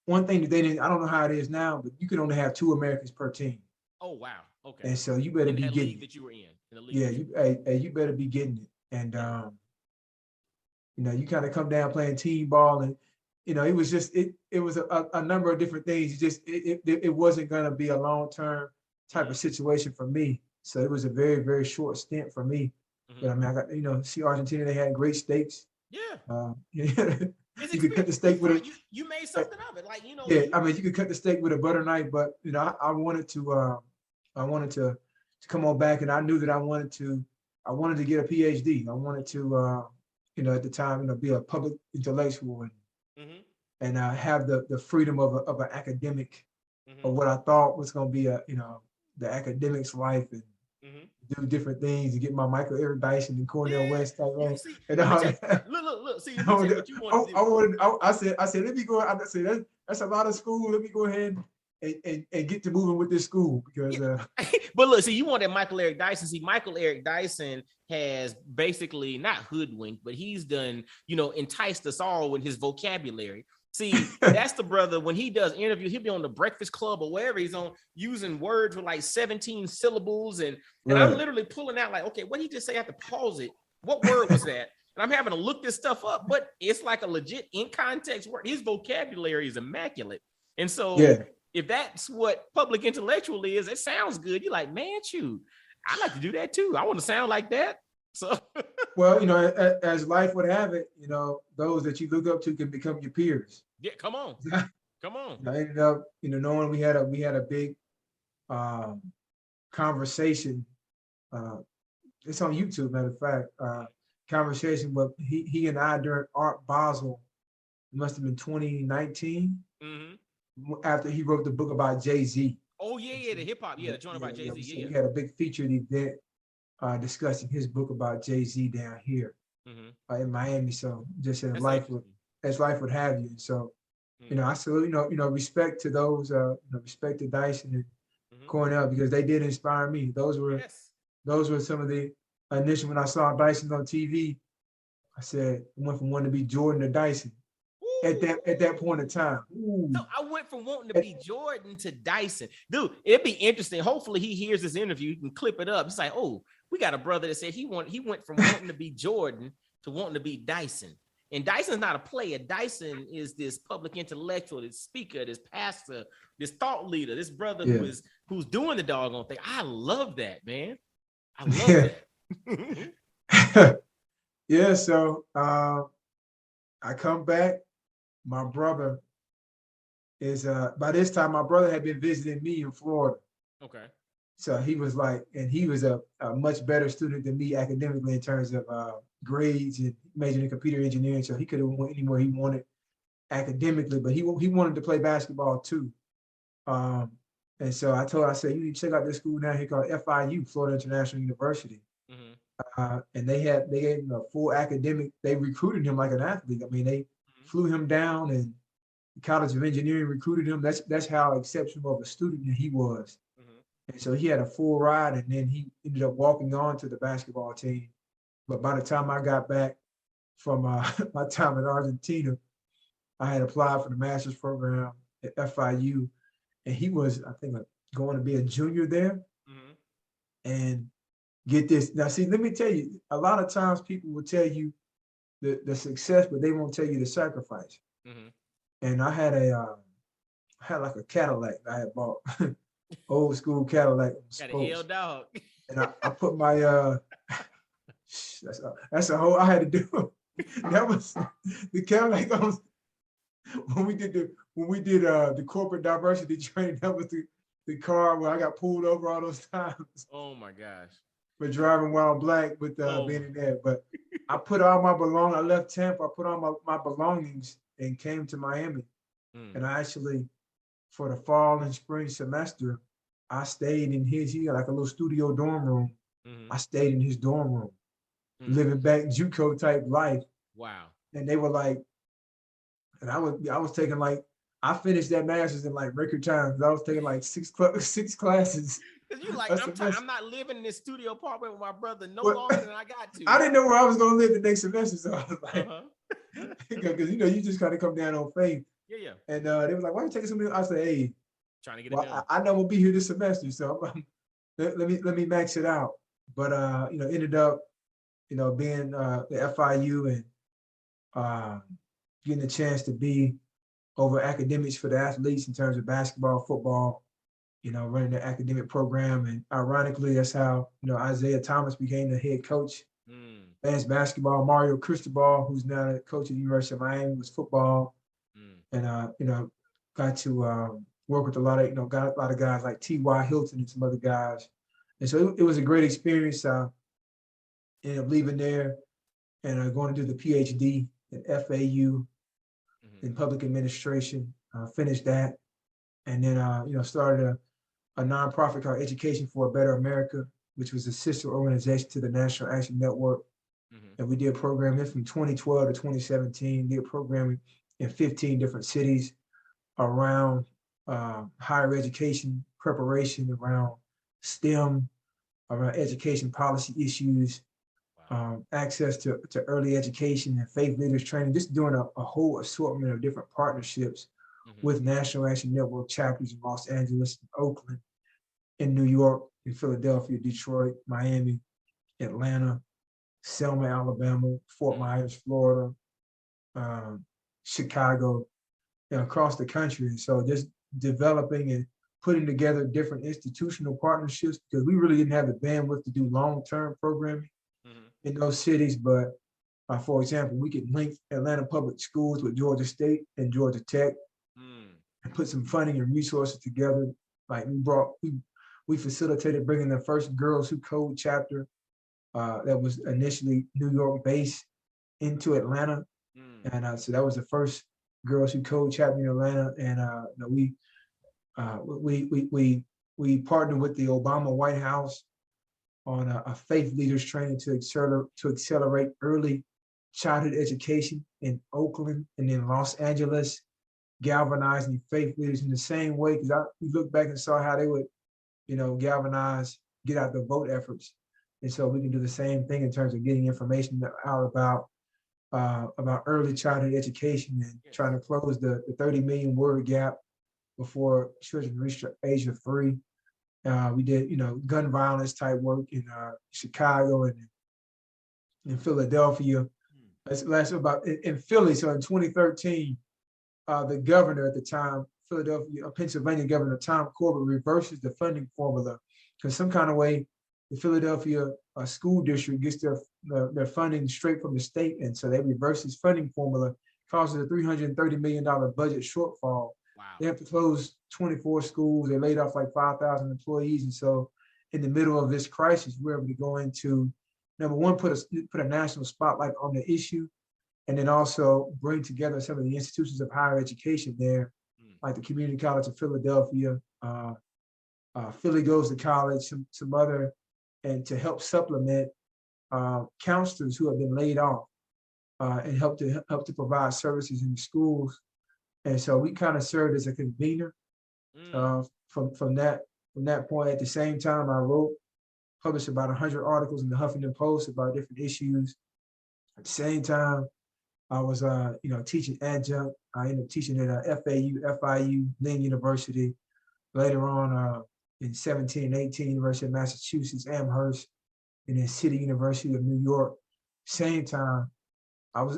one thing that they didn't, I don't know how it is now, but you could only have 2 Americans per team. Oh wow. Okay. And so you better in be that getting league it. That you were in the league. Yeah, you better be getting it. And you kind of come down playing team ball, and it was just it was a number of different things. It wasn't going to be a long-term type of situation for me. So it was a very, very short stint for me. Mm-hmm. But I mean, I got see Argentina, they had great steaks. Yeah. You could cut the steak with you made something of it, like Yeah, I mean, you could cut the steak with a butter knife, but I wanted to come on back, and I knew that I wanted to get a PhD. I wanted to at the time be a public intellectual and have the freedom of an academic, of what I thought was going to be the academic's life, and do different things and get my Michael Eric Dyson and Cornell West type look. See, what you want to do. I said, let me go. I said, that's a lot of school. Let me go ahead and get to moving with this school because. But look, see, you want that Michael Eric Dyson. See, Michael Eric Dyson has basically not hoodwinked, but he's done, enticed us all with his vocabulary. See, that's the brother, when he does interviews, he'll be on the Breakfast Club or wherever he's on, using words with like 17 syllables. And I'm literally pulling out like, okay, what did he just say? I have to pause it. What word was that? And I'm having to look this stuff up, but it's like a legit in context word. His vocabulary is immaculate. And so if that's what public intellectual is, it sounds good. You're like, man, shoot, I like to do that too. I want to sound like that. So, well, as life would have it, those that you look up to can become your peers. Yeah, come on. I ended up, knowing we had a big conversation. It's on YouTube, matter of fact. Conversation with he and I during Art Basel. It must have been 2019. After he wrote the book about Jay-Z. Oh yeah, the hip hop, the joint about Jay-Z. So we had a big featured event discussing his book about Jay-Z down here in Miami. So just as life would have you. So I salute respect to those respect to Dyson and Cornell, because they did inspire me. Those were some of the initial, when I saw Dyson on TV, I said I went from wanting to be Jordan to Dyson. At that point in time. So I went from wanting to be Jordan to Dyson. Dude, it'd be interesting. Hopefully he hears this interview. You can clip it up. It's like, oh, we got a brother that said he went from wanting to be Jordan to wanting to be Dyson. And Dyson's not a player. Dyson is this public intellectual, this speaker, this pastor, this thought leader, this brother who's doing the doggone thing. I love that, man. I love that. Yeah, so I come back. My brother is by this time my brother had been visiting me in Florida. Okay. So he was like, and he was a much better student than me academically in terms of grades and majoring in computer engineering. So he could have went anywhere he wanted academically, but he wanted to play basketball too. And so I said, you need to check out this school down here called FIU, Florida International University. And they gave him a full academic. They recruited him like an athlete. I mean, they flew him down, and the College of Engineering recruited him. That's how exceptional of a student that he was. And so he had a full ride, and then he ended up walking on to the basketball team. But by the time I got back from my time in Argentina, I had applied for the master's program at FIU, and he was, I think, going to be a junior there. And get this. Now, see, let me tell you, a lot of times people will tell you the success, but they won't tell you the sacrifice. And I had like a Cadillac I had bought, old school Cadillac. Got a L dog. And I put my that's a whole I had to do. That was the Cadillac when we did the corporate diversity training. That was the car where I got pulled over all those times. Oh my gosh. For driving while black with being in there. But I put all my belongings, I left Tampa, I put all my belongings and came to Miami. And I actually, for the fall and spring semester, I stayed in he got like a little studio dorm room. I stayed in his dorm room, living back JUCO type life. Wow. And they were like, and I was taking like, I finished that master's in like record time because I was taking like six classes. Because you're like, I'm not living in this studio apartment with my brother longer than I got to. I didn't know where I was going to live the next semester. So I was like, because, you just got to come down on faith. Yeah. And they was like, why are you taking something? I said, hey, trying to get it done. I know we'll be here this semester. So let me max it out. But, ended up, being the FIU and getting a chance to be over academics for the athletes in terms of basketball, football, running the academic program. And ironically, that's how, Isaiah Thomas became the head coach. Advanced basketball, Mario Cristobal, who's now the coach at the University of Miami, was football. And, got to work with a lot of guys like T.Y. Hilton and some other guys. And so it was a great experience. Ended up leaving there and going to do the PhD at FAU in public administration, finished that. And then, started a nonprofit called Education for a Better America, which was a sister organization to the National Action Network. And we did programming from 2012 to 2017, did programming in 15 different cities around higher education preparation, around STEM, around education policy issues, access to early education and faith leaders training, just doing a whole assortment of different partnerships with National Action Network chapters in Los Angeles, Oakland, in New York, in Philadelphia, Detroit, Miami, Atlanta, Selma, Alabama, Fort Myers, Florida, Chicago, across the country. And so just developing and putting together different institutional partnerships, because we really didn't have the bandwidth to do long-term programming in those cities. But for example, we could link Atlanta Public Schools with Georgia State and Georgia Tech and put some funding and resources together. Like we facilitated bringing the first Girls Who Code chapter that was initially New York based into Atlanta. And so that was the first Girls Who Code chapter in Atlanta. And we partnered with the Obama White House on a faith leaders training to accelerate early childhood education in Oakland and in Los Angeles, galvanizing faith leaders in the same way. Because we looked back and saw how they would, galvanize, get out the vote efforts. And so we can do the same thing in terms of getting information out about early childhood education and trying to close the 30 million word gap before children reach the age of 3. We did, gun violence type work in Chicago and in Philadelphia, It's last about in Philly. So in 2013, the governor at the time, Pennsylvania Governor Tom Corbett reverses the funding formula because some kind of way the Philadelphia school district gets their funding straight from the state, and so they reverse this funding formula, causes a $330 million budget shortfall. Wow. They have to close 24 schools. They laid off like 5,000 employees, and so in the middle of this crisis, we're able to go into number one, put a national spotlight on the issue, and then also bring together some of the institutions of higher education there, like the Community College of Philadelphia, Philly Goes to College, some other, and to help supplement counselors who have been laid off, and help to provide services in the schools. And so we kind of served as a convener from that point. At the same time, I published about 100 articles in the Huffington Post about different issues. At the same time, I was, teaching adjunct. I ended up teaching at FAU, FIU, Lynn University. Later on, in 17 and 18, University of Massachusetts, Amherst, and then City University of New York. Same time, I'm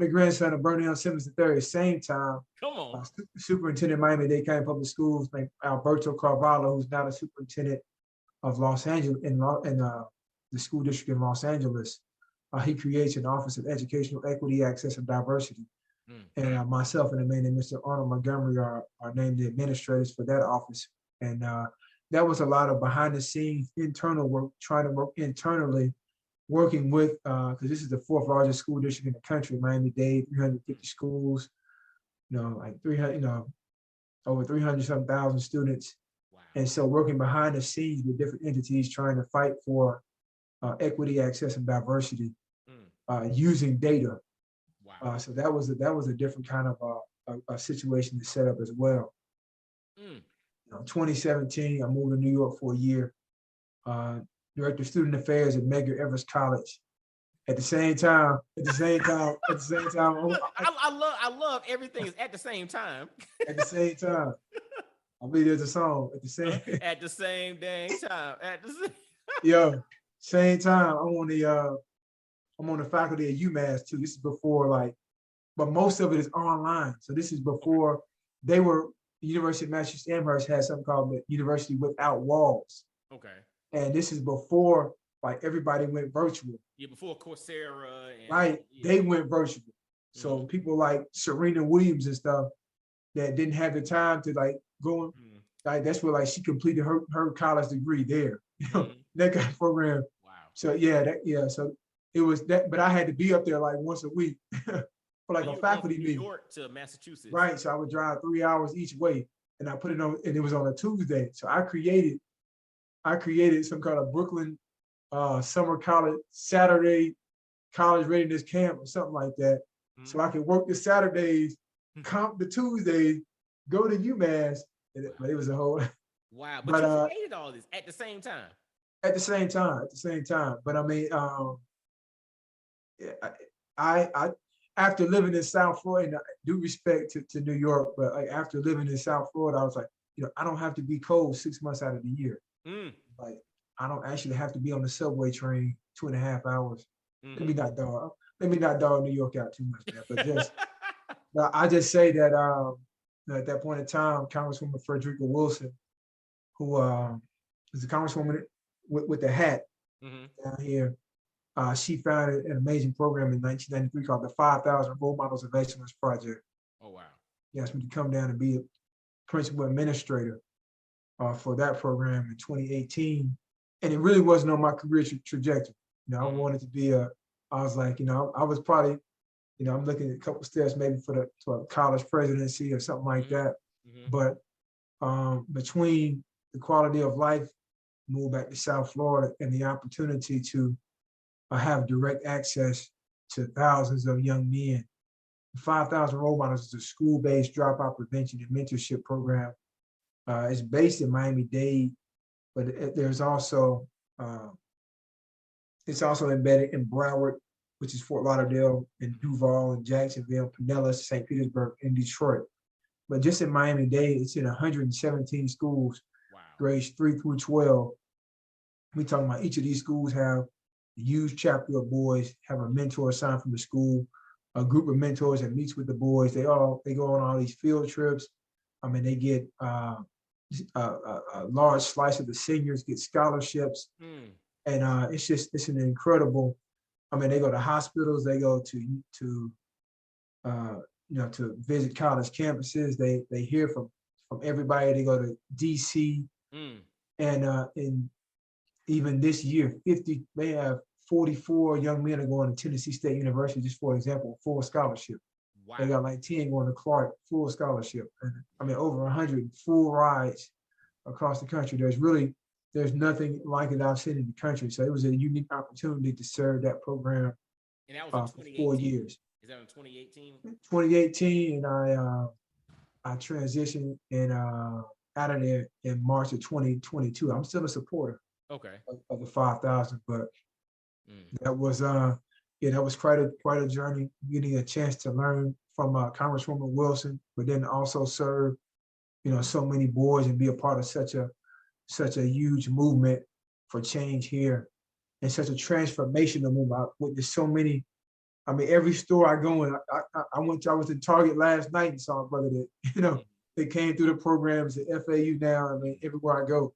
the grandson of Bernell Simmons III. Same time, come on, Superintendent of Miami-Dade County Public Schools, named Alberto Carvalho, who's now the superintendent of Los Angeles in the school district in Los Angeles. He creates an Office of Educational Equity, Access, and Diversity. And myself and a man named Mr. Arnold Montgomery are named the administrators for that office. And that was a lot of behind the scenes internal work, trying to work internally, working with, because this is the fourth largest school district in the country, Miami-Dade, 350 schools, like 300, over 300-some thousand students. Wow. And so working behind the scenes with different entities trying to fight for equity, access, and diversity using data. Wow. So that was a different kind of a situation to set up as well. 2017, I moved to New York for a year. Director of Student Affairs at Medgar Evers College. At the same time, I love everything is at the same time. At the same time, I believe there's a song at the same. At the same dang time. Same time. I'm on the faculty at UMass too. This is before but most of it is online. So this is before the University of Massachusetts Amherst had something called the University Without Walls. Okay. And this is before everybody went virtual. Yeah, before Coursera. They went virtual. So people like Serena Williams and stuff that didn't have the time to go. That's where she completed her college degree there. That kind of program. Wow. So so it was that, but I had to be up there once a week for a faculty meeting. New York to Massachusetts. Right. So I would drive 3 hours each way, and I put it on, and it was on a Tuesday. So I created some kind of Brooklyn summer college Saturday college readiness camp or something like that. So I could work the Saturdays, comp the Tuesdays, go to UMass, but it was a whole. Wow. But you created all this at the same time. At the same time. But I mean, I after living in South Florida, due respect to New York, but after living in South Florida, I was like, I don't have to be cold 6 months out of the year. I don't actually have to be on the subway train 2.5 hours. Let me not dog New York out too much, man. But just, I just say that at that point in time, Congresswoman Frederica Wilson, who is a congresswoman with the hat down here, she founded an amazing program in 1993 called the 5,000 Role Models of Excellence Project. Oh, wow. She asked me to come down and be a principal administrator for that program in 2018. And it really wasn't on my career trajectory. I wanted to be I was like, I was probably, I'm looking at a couple steps maybe for a college presidency or something like that. But between the quality of life, move back to South Florida, and the opportunity to have direct access to thousands of young men. 5,000 Role Models is a school-based dropout prevention and mentorship program. It's based in Miami-Dade, but there's also, it's also embedded in Broward, which is Fort Lauderdale, and Duval, and Jacksonville, Pinellas, St. Petersburg, and Detroit. But just in Miami-Dade, it's in 117 schools, grades 3 through 12. We talking about each of these schools have youth chapter of boys have a mentor assigned from the school, a group of mentors that meets with the boys. They go on all these field trips. I mean, they get a large slice of the seniors get scholarships, and it's an incredible. I mean, they go to hospitals, they go to to visit college campuses. They hear from everybody. They go to DC, and even this year, they have 44 young men are going to Tennessee State University, just for example, full scholarship. Wow. They got like 10 going to Clark, full scholarship. And I mean, over 100 full rides across the country. There's nothing like it I've seen in the country. So it was a unique opportunity to serve that program And that was for 4 years. Is that in 2018? 2018, and I transitioned out of there in March of 2022. I'm still a supporter of the 5,000, but that was quite a journey, getting a chance to learn from Congresswoman Wilson, but then also serve so many boys and be a part of such a huge movement for change here, and such a transformational movement. I witnessed so many. I mean, every store I go in, I was in Target last night and saw a brother that they came through the programs at FAU now. I mean, everywhere I go,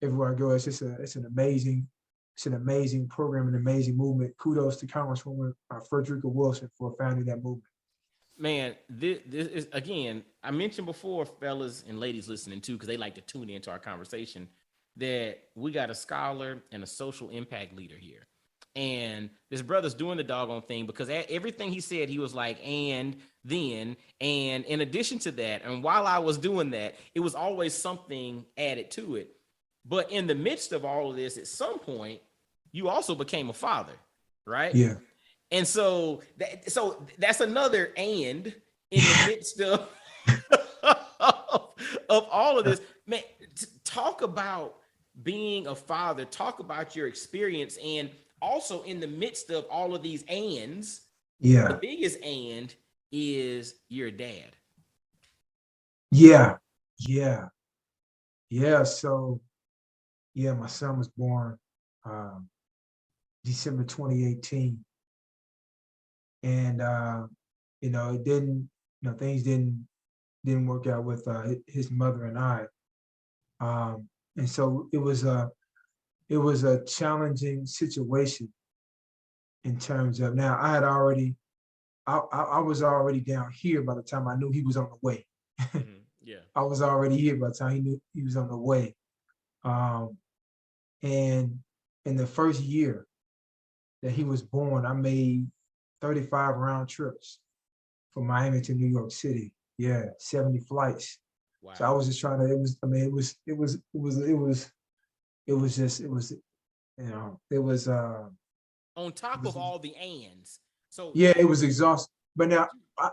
it's an amazing program, an amazing movement. Kudos to Congresswoman Frederica Wilson for founding that movement. Man, this is, again, I mentioned before, fellas and ladies listening too, because they like to tune into our conversation, that we got a scholar and a social impact leader here. And this brother's doing the doggone thing, because everything he said, he was like, and then, and in addition to that, and while I was doing that, it was always something added to it. But in the midst of all of this, at some point, you also became a father, right? Yeah. And so that's another and in the midst of all of this. Man, talk about being a father, talk about your experience, and also in the midst of all of these ands, the biggest and is your dad. Yeah. So, my son was born December 2018. And, it didn't, things didn't work out with his mother and I. And so it was a challenging situation in terms of, now I was already down here by the time I knew he was on the way. Yeah. I was already here by the time he knew he was on the way. And in the first year that he was born, I made 35 round trips from Miami to New York City. 70 flights. Wow. So I was just trying to, it was on top of all the ands. So it was exhausting. But now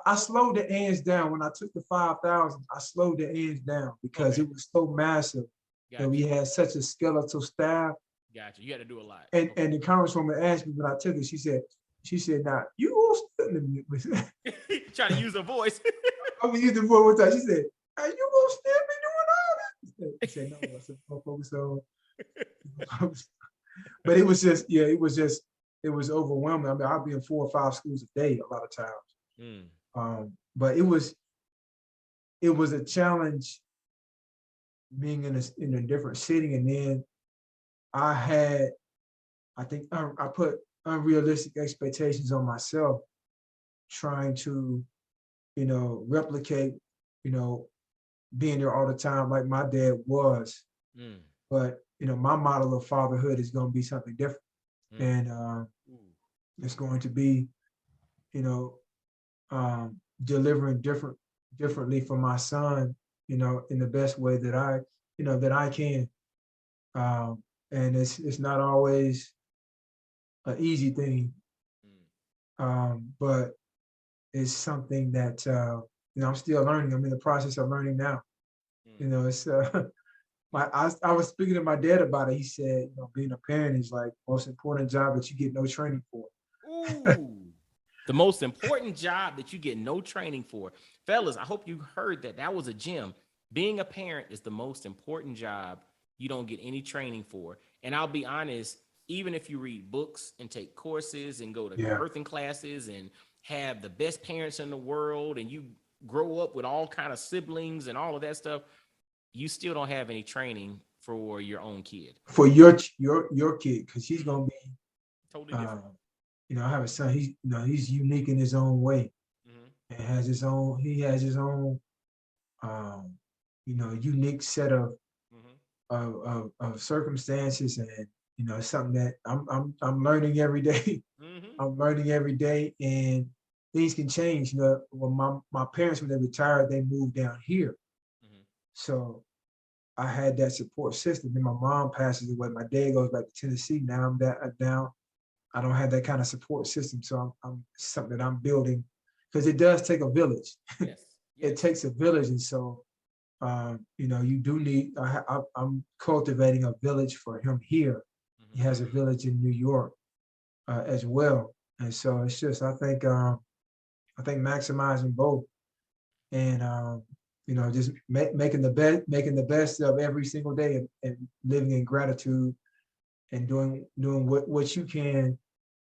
I slowed the ands down. When I took the 5,000, I slowed the ands down because it was so massive that we had such a skeletal staff. Gotcha. You had to do a lot. And the congresswoman asked me when I took it, she said, now you will still try to use her voice. I'm gonna use the voice one time. She said, are you gonna still be doing all that? I said, no, I said, focus on. But it was overwhelming. I mean, I'll be in 4 or 5 schools a day a lot of times. But it was a challenge being in a different setting. And then I think I put unrealistic expectations on myself, trying to, replicate, being there all the time like my dad was. But, my model of fatherhood is going to be something different. And it's going to be, delivering differently for my son, in the best way that I can. And it's not always an easy thing, but it's something that I'm still learning. I'm in the process of learning now. It's I was speaking to my dad about it. He said, being a parent is like the most important job that you get no training for. Ooh, the most important job that you get no training for. Fellas, I hope you heard that. That was a gem. Being a parent is the most important job you don't get any training for. And I'll be honest, even if you read books and take courses and go to Yeah. birthing classes and have the best parents in the world, and you grow up with all kind of siblings and all of that stuff, you still don't have any training for your own kid. For your kid, because he's gonna be Totally different. I have a son. He's unique in his own way, Mm-hmm. and has his own. He has his own, unique set of circumstances, and it's something that I'm learning every day. Mm-hmm. I'm learning every day, and things can change. When my parents, when they retired, they moved down here, so I had that support system. Then my mom passes away. My dad goes back to Tennessee. Now now I don't have that kind of support system. So I'm something that I'm building, because it does take a village. Yes. It takes a village, and so you do need. I'm cultivating a village for him here. He has a village in New York as well, and so it's just I think maximizing both, and just making the best of every single day, and living in gratitude, and doing what you can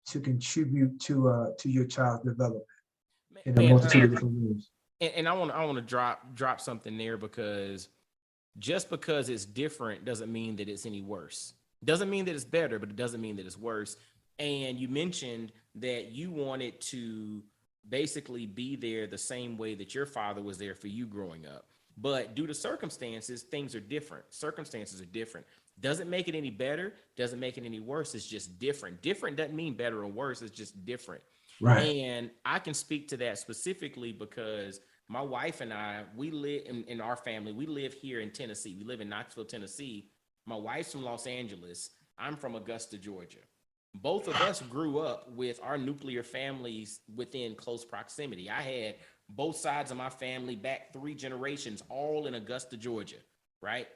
to contribute to your child's development in a Man, multitude of different ways. and I want to drop something there, because just because it's different doesn't mean that it's any worse. Doesn't mean that it's better, but it doesn't mean that it's worse. And you mentioned that you wanted to basically be there the same way that your father was there for you growing up. But due to circumstances, things are different. Circumstances are different. Doesn't make it any better, doesn't make it any worse. It's just different. Different doesn't mean better or worse. It's just different. Right. And I can speak to that specifically because my wife and I, we live in our family, we live here in Tennessee. We live in Knoxville, Tennessee. My wife's from Los Angeles. I'm from Augusta, Georgia. Both of us grew up with our nuclear families within close proximity. I had both sides of my family back 3 generations, all in Augusta, Georgia, right?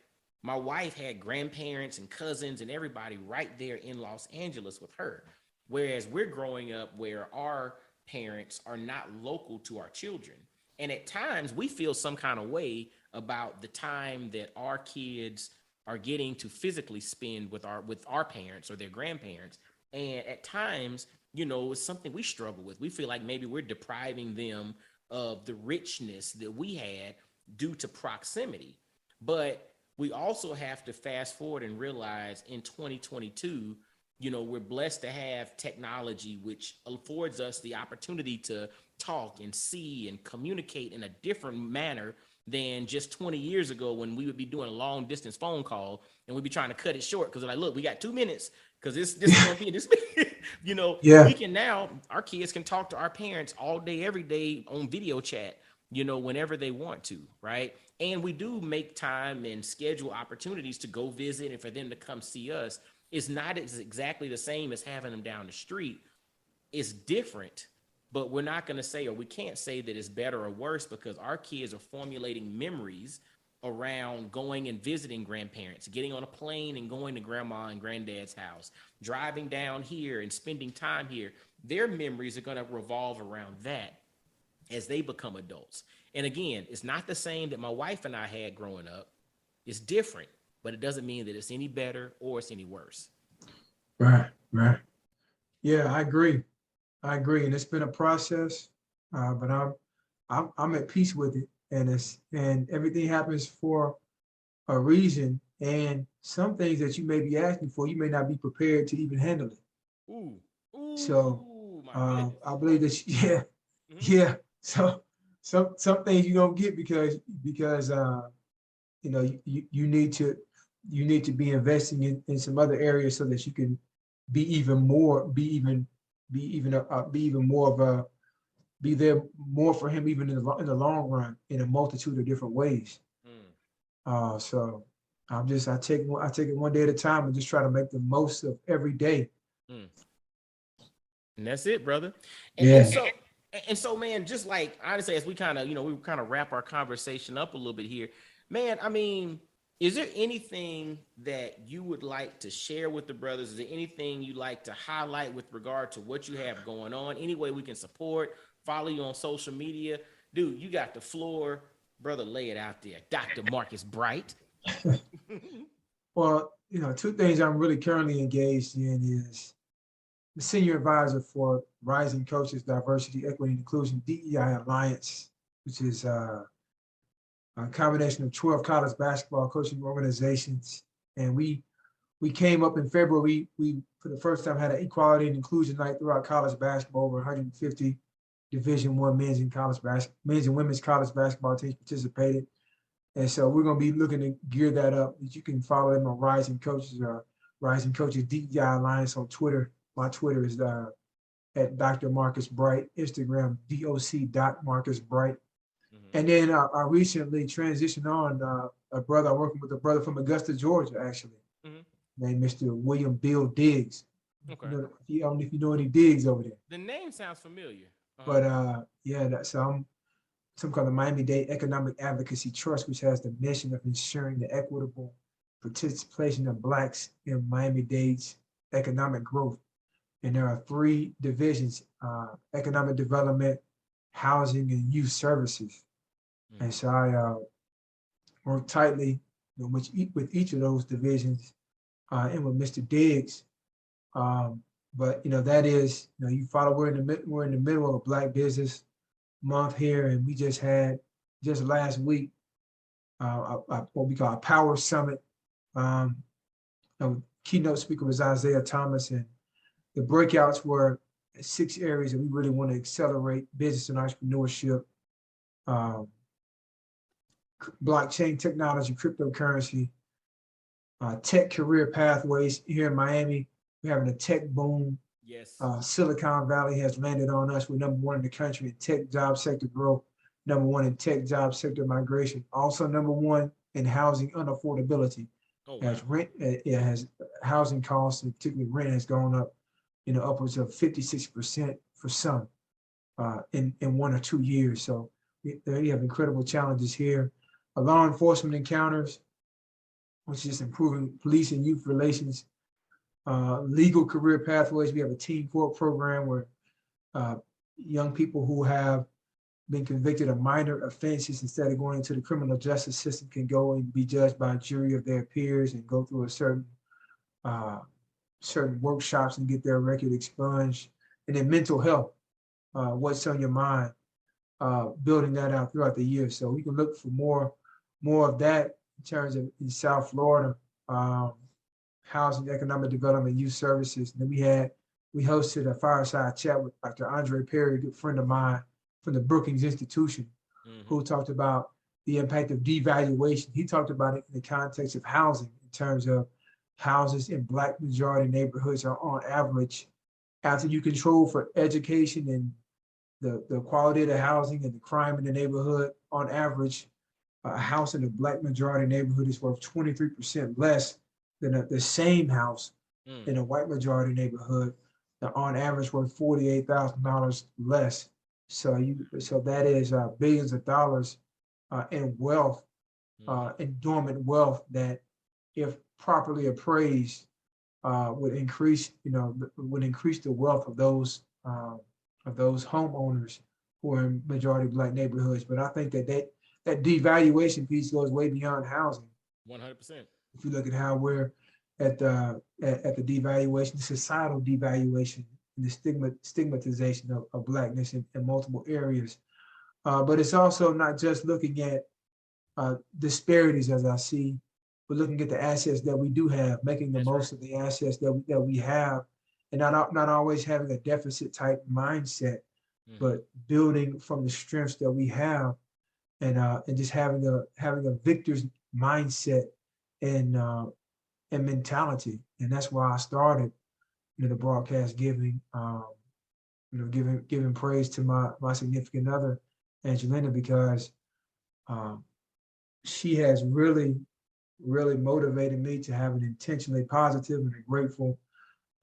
My wife had grandparents and cousins and everybody right there in Los Angeles with her. Whereas we're growing up where our parents are not local to our children. And at times we feel some kind of way about the time that our kids are getting to physically spend with our parents or their grandparents. And at times, it's something we struggle with. We feel like maybe we're depriving them of the richness that we had due to proximity. But we also have to fast forward and realize in 2022, we're blessed to have technology, which affords us the opportunity to talk and see and communicate in a different manner than just 20 years ago, when we would be doing a long distance phone call and we'd be trying to cut it short because we're like, look, we got 2 minutes because this is going to be this. Yeah. We can now, our kids can talk to our parents all day, every day on video chat, whenever they want to, right? And we do make time and schedule opportunities to go visit and for them to come see us. It's not exactly the same as having them down the street. It's different, but we're not going to say, or we can't say that it's better or worse, because our kids are formulating memories around going and visiting grandparents, getting on a plane and going to grandma and granddad's house, driving down here and spending time here. Their memories are going to revolve around that as they become adults. And again, it's not the same that my wife and I had growing up. It's different, but it doesn't mean that it's any better or it's any worse. Right. Yeah, I agree. And it's been a process, but I'm at peace with it, and everything happens for a reason. And some things that you may be asking for, you may not be prepared to even handle it. Ooh, So my I believe that yeah. So some things you don't get because you need to be investing in some other areas so that you can be even more for him, even in the long run, in a multitude of different ways. So I take it one day at a time and just try to make the most of every day. And that's it, brother. And so, man, just like honestly, as we kind of wrap our conversation up a little bit here, man, I mean, is there anything that you would like to share with the brothers? Is there anything you'd like to highlight with regard to what you have going on? Any way we can support, follow you on social media? Dude, you got the floor. Brother, lay it out there. Dr. Marcus Bright. Well, two things I'm really currently engaged in is the senior advisor for Rising Coaches Diversity, Equity, and Inclusion DEI Alliance, which is a combination of 12 college basketball coaching organizations. And we came up in February. We for the first time had an equality and inclusion night throughout college basketball. Over 150 Division I men's and women's college basketball teams participated. And so we're going to be looking to gear that up. You can follow them on Rising Coaches or Rising Coaches DEI Alliance on Twitter. My Twitter is at Dr. Marcus Bright, Instagram, doc.marcusbright. And then I recently transitioned on I'm working with a brother from Augusta, Georgia, actually, named Mr. William Bill Diggs. Okay. I don't know if you know any Diggs over there. The name sounds familiar. But so I'm some kind of Miami-Dade Economic Advocacy Trust, which has the mission of ensuring the equitable participation of Blacks in Miami-Dade's economic growth. And there are 3 divisions: economic development, housing, and youth services. And so I work tightly with each of those divisions and with Mr. Diggs. But that is, you follow, we're in the middle of a Black Business Month here, and we just had last week what we call a Power Summit. Keynote speaker was Isaiah Thomas, and the breakouts were 6 areas that we really want to accelerate: business and entrepreneurship, blockchain technology, cryptocurrency, tech career pathways. Here in Miami, we're having a tech boom. Yes. Silicon Valley has landed on us. We're number 1 in the country in tech job sector growth, number 1 in tech job sector migration, also number 1 in housing unaffordability. Oh, wow. As rent, it has housing costs, and particularly rent, has gone up, upwards of 56% for some in 1 or 2 years. So we have incredible challenges here. Law enforcement encounters, which is improving police and youth relations. Legal career pathways. We have a Team Court program where young people who have been convicted of minor offenses, instead of going into the criminal justice system, can go and be judged by a jury of their peers and go through a certain workshops and get their record expunged. And then mental health, what's on your mind, building that out throughout the year. So we can look for more of that in terms of in South Florida. Housing, economic development, youth services. And then we hosted a fireside chat with Dr. Andre Perry, a good friend of mine from the Brookings Institution, who talked about the impact of devaluation. He talked about it in the context of housing, in terms of houses in Black majority neighborhoods are on average, after you control for education and the quality of the housing and the crime in the neighborhood, on average, a house in a Black majority neighborhood is worth 23% less than the same house in a white majority neighborhood, that on average worth $48,000 less. So that is billions of dollars in wealth, in dormant wealth, that if properly appraised would increase the wealth of those homeowners who are in majority Black neighborhoods. But I think that devaluation piece goes way beyond housing. 100%. If you look at how we're at the devaluation, societal devaluation, and the stigmatization of Blackness in multiple areas. But it's also not just looking at disparities, as I see, but looking at the assets that we do have, making the most of the assets that we have, and not always having a deficit type mindset, but building from the strengths that we have, and just having a victor's mindset and mentality. And that's why I started the broadcast giving praise to my significant other, Angelina, because she has really motivated me to have an intentionally positive and a grateful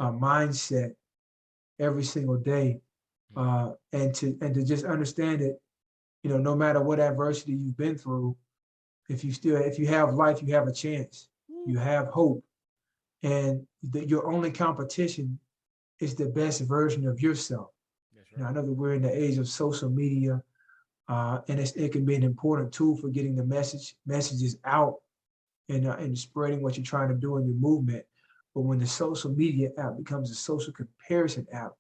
mindset every single day, and to just understand that, no matter what adversity you've been through, if you have life, you have a chance, you have hope, and your only competition is the best version of yourself. Right. Now, I know that we're in the age of social media, and it can be an important tool for getting the messages out, and spreading what you're trying to do in your movement. But when the social media app becomes a social comparison app,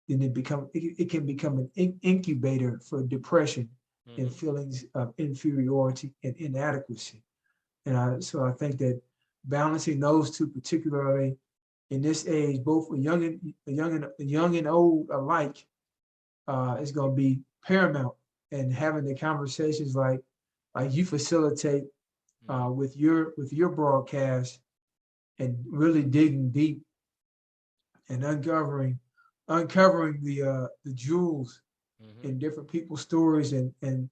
then it can become an incubator for depression and feelings of inferiority and inadequacy. And so I think that balancing those two, particularly in this age, both young and old alike, is going to be paramount. And having the conversations like you facilitate with your broadcast, and really digging deep and uncovering the jewels in different people's stories, and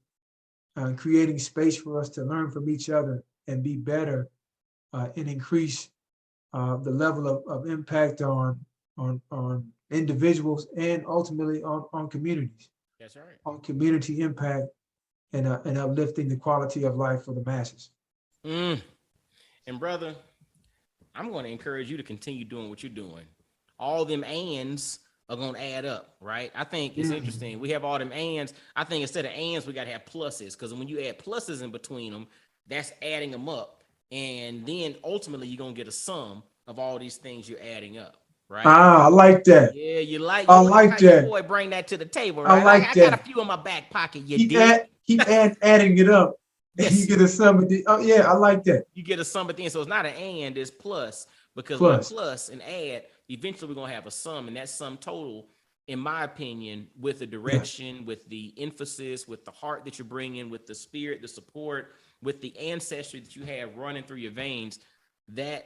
creating space for us to learn from each other and be better, and increase the level of impact on individuals and ultimately on communities. That's right. On community impact and uplifting the quality of life for the masses. And brother, I'm going to encourage you to continue doing what you're doing. All them ands are going to add up, right? I think it's interesting. We have all them ands. I think instead of ands, we got to have pluses, because when you add pluses in between them, that's adding them up. And then ultimately you're going to get a sum of all these things you're adding up, right? I like that. Yeah, you like that. Your boy bring that to the table, right? I got a few in my back pocket. Keep adding it up. Yes. You get a sum at the I like that. You get a sum at the end. So it's not an and, it's plus. Because with plus and add, eventually we're going to have a sum. And that sum total, in my opinion, with the direction, with the emphasis, with the heart that you're bringing, with the spirit, the support, with the ancestry that you have running through your veins, that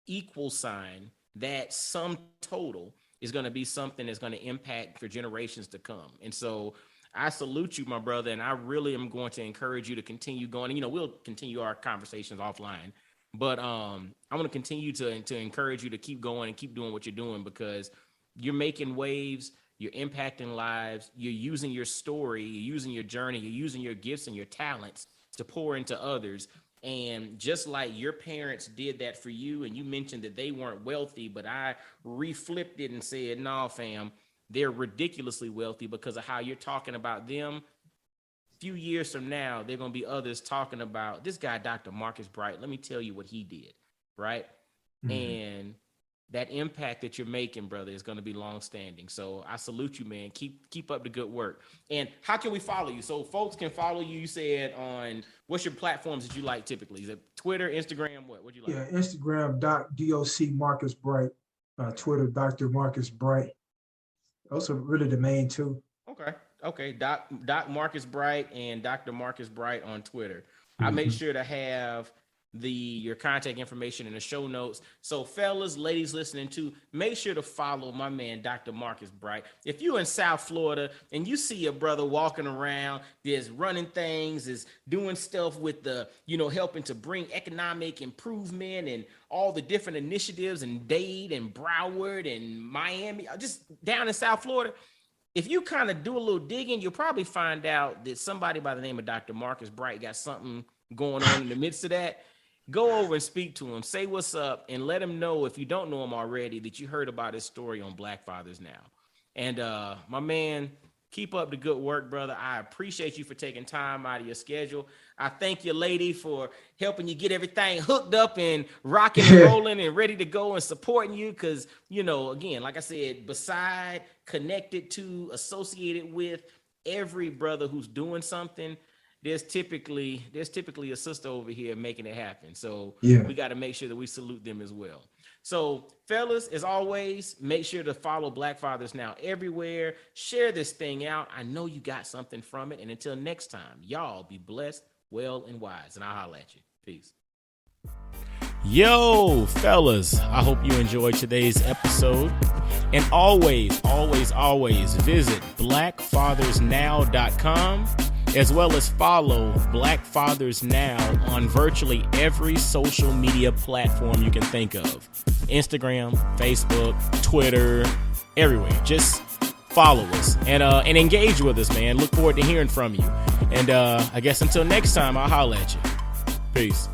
equal sign, that sum total is going to be something that's going to impact for generations to come. And so I salute you, my brother, and I really am going to encourage you to continue going. And, we'll continue our conversations offline, but I'm going to continue to encourage you to keep going and keep doing what you're doing, because you're making waves, you're impacting lives, you're using your story, you're using your journey, you're using your gifts and your talents to pour into others. And just like your parents did that for you, and you mentioned that they weren't wealthy, but I reflipped it and said, no, fam, they're ridiculously wealthy because of how you're talking about them. A few years from now, they're going to be others talking about this guy, Dr. Marcus Bright. Let me tell you what he did, right? And that impact that you're making, brother, is going to be longstanding. So I salute you, man. Keep up the good work. And how can we follow you? So folks can follow you, you said, on what's your platforms that you like typically? Is it Twitter, Instagram? What do you like? Yeah, Instagram, DOC Marcus Bright. Twitter, Dr. Marcus Bright. Those are really the main two. Okay. Doc Marcus Bright and Dr. Marcus Bright on Twitter. I make sure to have your contact information in the show notes. So fellas, ladies listening to, make sure to follow my man, Dr. Marcus Bright. If you're in South Florida and you see a brother walking around, there's running things, is doing stuff with the, helping to bring economic improvement and all the different initiatives in Dade and Broward and Miami, just down in South Florida. If you kind of do a little digging, you'll probably find out that somebody by the name of Dr. Marcus Bright got something going on in the midst of that. Go over and speak to him, say what's up, and let him know, if you don't know him already, that you heard about his story on Black Fathers Now. And my man, keep up the good work, brother. I appreciate you for taking time out of your schedule. I thank you, lady, for helping you get everything hooked up and rocking and rolling and ready to go and supporting you. Because, again, like I said, beside, connected to, associated with every brother who's doing something, there's typically a sister over here making it happen. So we got to make sure that we salute them as well. So fellas, as always, make sure to follow Black Fathers Now everywhere. Share this thing out. I know you got something from it. And until next time, y'all be blessed, well, and wise. And I'll holler at you. Peace. Yo, fellas, I hope you enjoyed today's episode. And always visit blackfathersnow.com. as well as follow Black Fathers Now on virtually every social media platform you can think of. Instagram, Facebook, Twitter, everywhere. Just follow us and engage with us, man. Look forward to hearing from you. And I guess until next time, I'll holler at you. Peace.